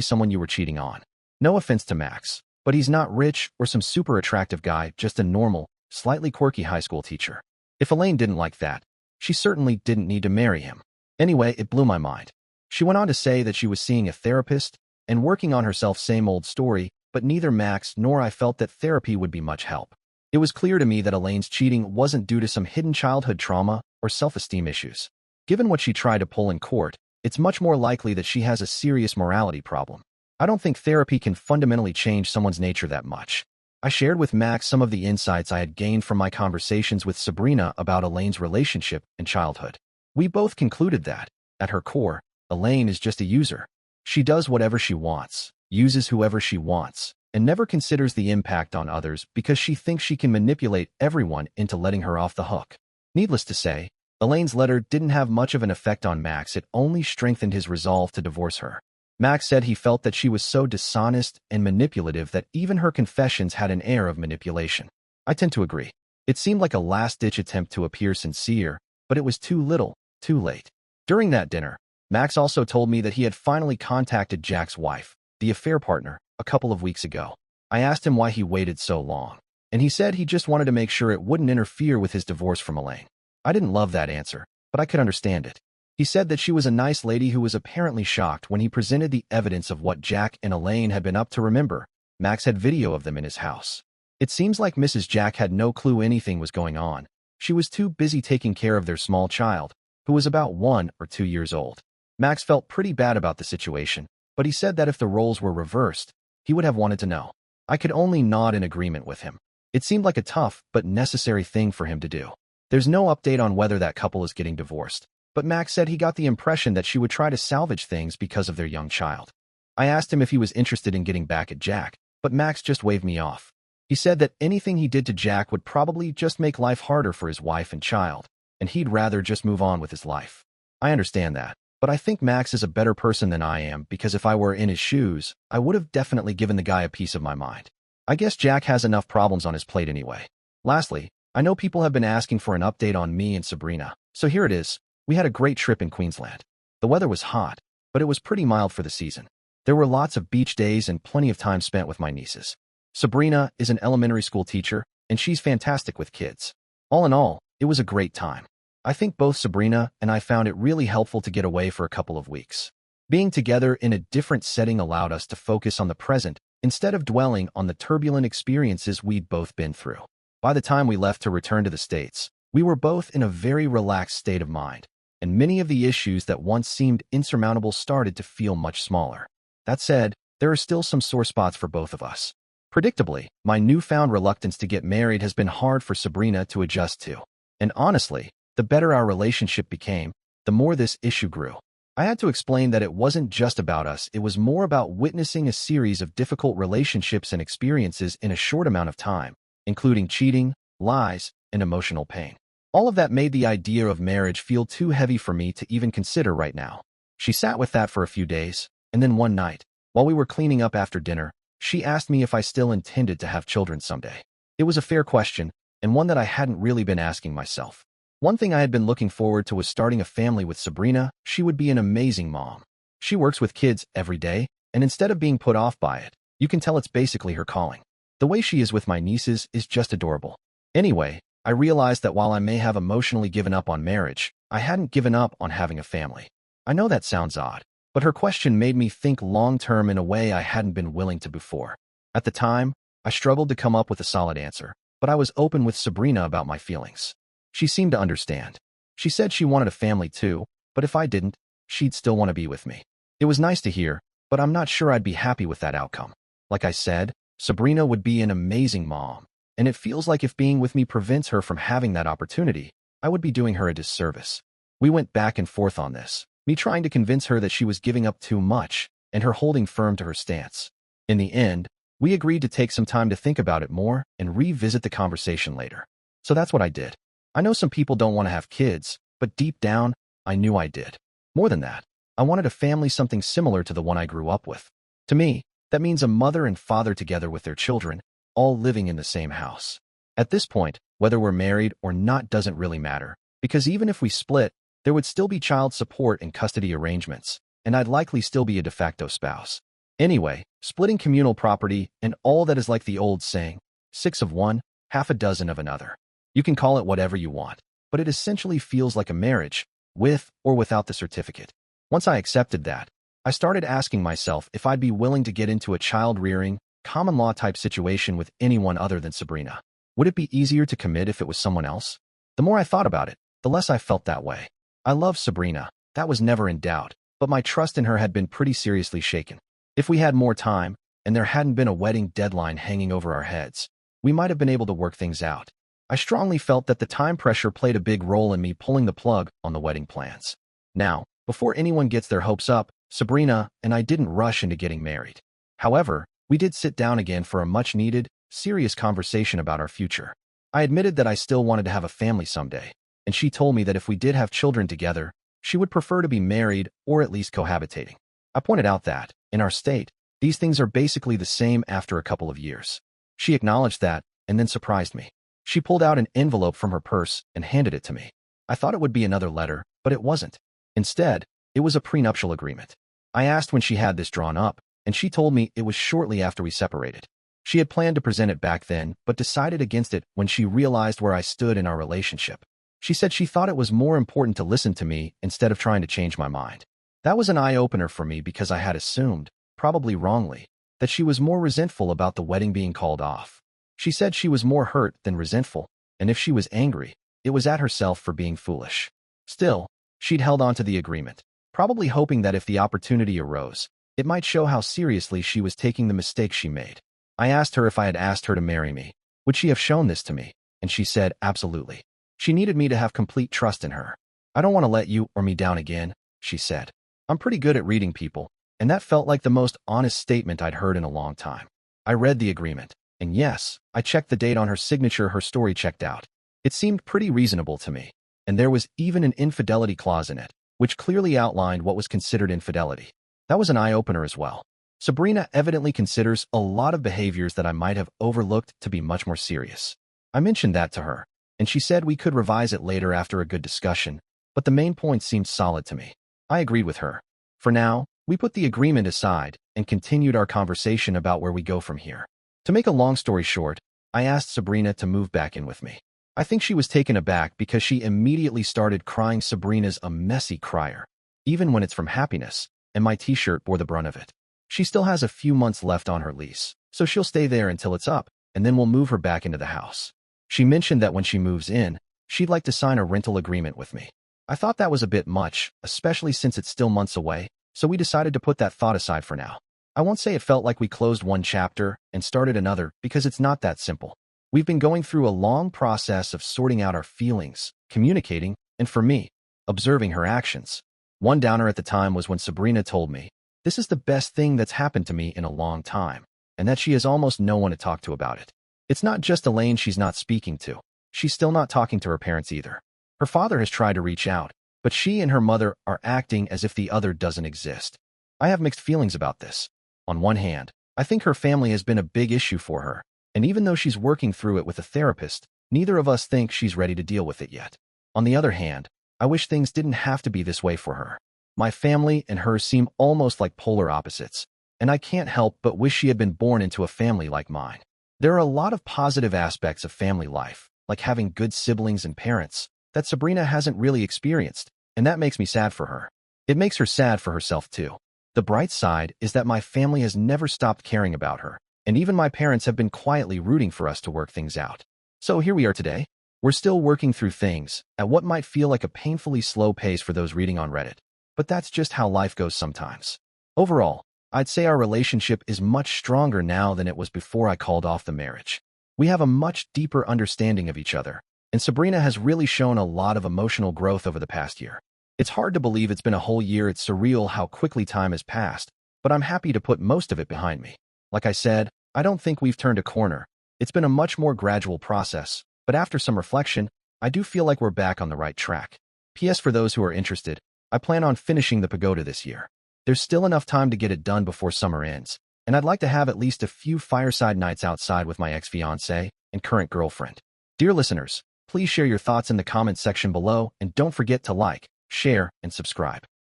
someone you were cheating on? No offense to Max, but he's not rich or some super attractive guy, just a normal, slightly quirky high school teacher. If Elaine didn't like that, she certainly didn't need to marry him. Anyway, it blew my mind. She went on to say that she was seeing a therapist and working on herself, same old story, but neither Max nor I felt that therapy would be much help. It was clear to me that Elaine's cheating wasn't due to some hidden childhood trauma or self-esteem issues. Given what she tried to pull in court, it's much more likely that she has a serious morality problem. I don't think therapy can fundamentally change someone's nature that much. I shared with Max some of the insights I had gained from my conversations with Sabrina about Elaine's relationship and childhood. We both concluded that, at her core, Elaine is just a user. She does whatever she wants, uses whoever she wants, and never considers the impact on others because she thinks she can manipulate everyone into letting her off the hook. Needless to say, Elaine's letter didn't have much of an effect on Max. It only strengthened his resolve to divorce her. Max said he felt that she was so dishonest and manipulative that even her confessions had an air of manipulation. I tend to agree. It seemed like a last-ditch attempt to appear sincere, but it was too little, too late. During that dinner, Max also told me that he had finally contacted Jack's wife, the affair partner, a couple of weeks ago. I asked him why he waited so long, and he said he just wanted to make sure it wouldn't interfere with his divorce from Elaine. I didn't love that answer, but I could understand it. He said that she was a nice lady who was apparently shocked when he presented the evidence of what Jack and Elaine had been up to. Remember, Max had video of them in his house. It seems like Mrs. Jack had no clue anything was going on. She was too busy taking care of their small child, who was about 1 or 2 years old. Max felt pretty bad about the situation, but he said that if the roles were reversed, he would have wanted to know. I could only nod in agreement with him. It seemed like a tough but necessary thing for him to do. There's no update on whether that couple is getting divorced, but Max said he got the impression that she would try to salvage things because of their young child. I asked him if he was interested in getting back at Jack, but Max just waved me off. He said that anything he did to Jack would probably just make life harder for his wife and child, and he'd rather just move on with his life. I understand that, but I think Max is a better person than I am because if I were in his shoes, I would have definitely given the guy a piece of my mind. I guess Jack has enough problems on his plate anyway. Lastly, I know people have been asking for an update on me and Sabrina, so here it is. We had a great trip in Queensland. The weather was hot, but it was pretty mild for the season. There were lots of beach days and plenty of time spent with my nieces. Sabrina is an elementary school teacher, and she's fantastic with kids. All in all, it was a great time. I think both Sabrina and I found it really helpful to get away for a couple of weeks. Being together in a different setting allowed us to focus on the present instead of dwelling on the turbulent experiences we'd both been through. By the time we left to return to the States, we were both in a very relaxed state of mind, and many of the issues that once seemed insurmountable started to feel much smaller. That said, there are still some sore spots for both of us. Predictably, my newfound reluctance to get married has been hard for Sabrina to adjust to. And honestly, the better our relationship became, the more this issue grew. I had to explain that it wasn't just about us, it was more about witnessing a series of difficult relationships and experiences in a short amount of time, including cheating, lies, and emotional pain. All of that made the idea of marriage feel too heavy for me to even consider right now. She sat with that for a few days, and then one night, while we were cleaning up after dinner, she asked me if I still intended to have children someday. It was a fair question, and one that I hadn't really been asking myself. One thing I had been looking forward to was starting a family with Sabrina. She would be an amazing mom. She works with kids every day, and instead of being put off by it, you can tell it's basically her calling. The way she is with my nieces is just adorable. Anyway, I realized that while I may have emotionally given up on marriage, I hadn't given up on having a family. I know that sounds odd, but her question made me think long-term in a way I hadn't been willing to before. At the time, I struggled to come up with a solid answer, but I was open with Sabrina about my feelings. She seemed to understand. She said she wanted a family too, but if I didn't, she'd still want to be with me. It was nice to hear, but I'm not sure I'd be happy with that outcome. Like I said, Sabrina would be an amazing mom, and it feels like if being with me prevents her from having that opportunity, I would be doing her a disservice. We went back and forth on this, me trying to convince her that she was giving up too much, and her holding firm to her stance. In the end, we agreed to take some time to think about it more and revisit the conversation later. So that's what I did. I know some people don't want to have kids, but deep down, I knew I did. More than that, I wanted a family something similar to the one I grew up with. To me, that means a mother and father together with their children, all living in the same house. At this point, whether we're married or not doesn't really matter, because even if we split, there would still be child support and custody arrangements, and I'd likely still be a de facto spouse. Anyway, splitting communal property and all that is like the old saying, 6 of one, half a dozen of another. You can call it whatever you want, but it essentially feels like a marriage, with or without the certificate. Once I accepted that, I started asking myself if I'd be willing to get into a child-rearing, common law type situation with anyone other than Sabrina. Would it be easier to commit if it was someone else? The more I thought about it, the less I felt that way. I love Sabrina, that was never in doubt, but my trust in her had been pretty seriously shaken. If we had more time, and there hadn't been a wedding deadline hanging over our heads, we might have been able to work things out. I strongly felt that the time pressure played a big role in me pulling the plug on the wedding plans. Now, before anyone gets their hopes up, Sabrina and I didn't rush into getting married. However, we did sit down again for a much-needed, serious conversation about our future. I admitted that I still wanted to have a family someday, and she told me that if we did have children together, she would prefer to be married or at least cohabitating. I pointed out that, in our state, these things are basically the same after a couple of years. She acknowledged that, and then surprised me. She pulled out an envelope from her purse and handed it to me. I thought it would be another letter, but it wasn't. Instead, it was a prenuptial agreement. I asked when she had this drawn up, and she told me it was shortly after we separated. She had planned to present it back then, but decided against it when she realized where I stood in our relationship. She said she thought it was more important to listen to me instead of trying to change my mind. That was an eye-opener for me because I had assumed, probably wrongly, that she was more resentful about the wedding being called off. She said she was more hurt than resentful, and if she was angry, it was at herself for being foolish. Still, she'd held on to the agreement, probably hoping that if the opportunity arose, it might show how seriously she was taking the mistake she made. I asked her if I had asked her to marry me. Would she have shown this to me? And she said, absolutely. She needed me to have complete trust in her. I don't want to let you or me down again, she said. I'm pretty good at reading people, and that felt like the most honest statement I'd heard in a long time. I read the agreement, and yes, I checked the date on her signature. Her story checked out. It seemed pretty reasonable to me, and there was even an infidelity clause in it, which clearly outlined what was considered infidelity. That was an eye-opener as well. Sabrina evidently considers a lot of behaviors that I might have overlooked to be much more serious. I mentioned that to her, and she said we could revise it later after a good discussion, but the main points seemed solid to me. I agreed with her. For now, we put the agreement aside and continued our conversation about where we go from here. To make a long story short, I asked Sabrina to move back in with me. I think she was taken aback because she immediately started crying. Sabrina's a messy crier, even when it's from happiness, and my t-shirt bore the brunt of it. She still has a few months left on her lease, so she'll stay there until it's up, and then we'll move her back into the house. She mentioned that when she moves in, she'd like to sign a rental agreement with me. I thought that was a bit much, especially since it's still months away, so we decided to put that thought aside for now. I won't say it felt like we closed one chapter and started another because it's not that simple. We've been going through a long process of sorting out our feelings, communicating, and for me, observing her actions. One downer at the time was when Sabrina told me, this is the best thing that's happened to me in a long time, and that she has almost no one to talk to about it. It's not just Elaine she's not speaking to. She's still not talking to her parents either. Her father has tried to reach out, but she and her mother are acting as if the other doesn't exist. I have mixed feelings about this. On one hand, I think her family has been a big issue for her, and even though she's working through it with a therapist, neither of us think she's ready to deal with it yet. On the other hand, I wish things didn't have to be this way for her. My family and hers seem almost like polar opposites, and I can't help but wish she had been born into a family like mine. There are a lot of positive aspects of family life, like having good siblings and parents, that Sabrina hasn't really experienced, and that makes me sad for her. It makes her sad for herself too. The bright side is that my family has never stopped caring about her, and even my parents have been quietly rooting for us to work things out. So here we are today. We're still working through things at what might feel like a painfully slow pace for those reading on Reddit, but that's just how life goes sometimes. Overall, I'd say our relationship is much stronger now than it was before I called off the marriage. We have a much deeper understanding of each other, and Sabrina has really shown a lot of emotional growth over the past year. It's hard to believe it's been a whole year. It's surreal how quickly time has passed, but I'm happy to put most of it behind me. Like I said, I don't think we've turned a corner. It's been a much more gradual process, but after some reflection, I do feel like we're back on the right track. P.S. For those who are interested, I plan on finishing the pagoda this year. There's still enough time to get it done before summer ends, and I'd like to have at least a few fireside nights outside with my ex-fiancée and current girlfriend. Dear listeners, please share your thoughts in the comments section below, and don't forget to like, share, and subscribe.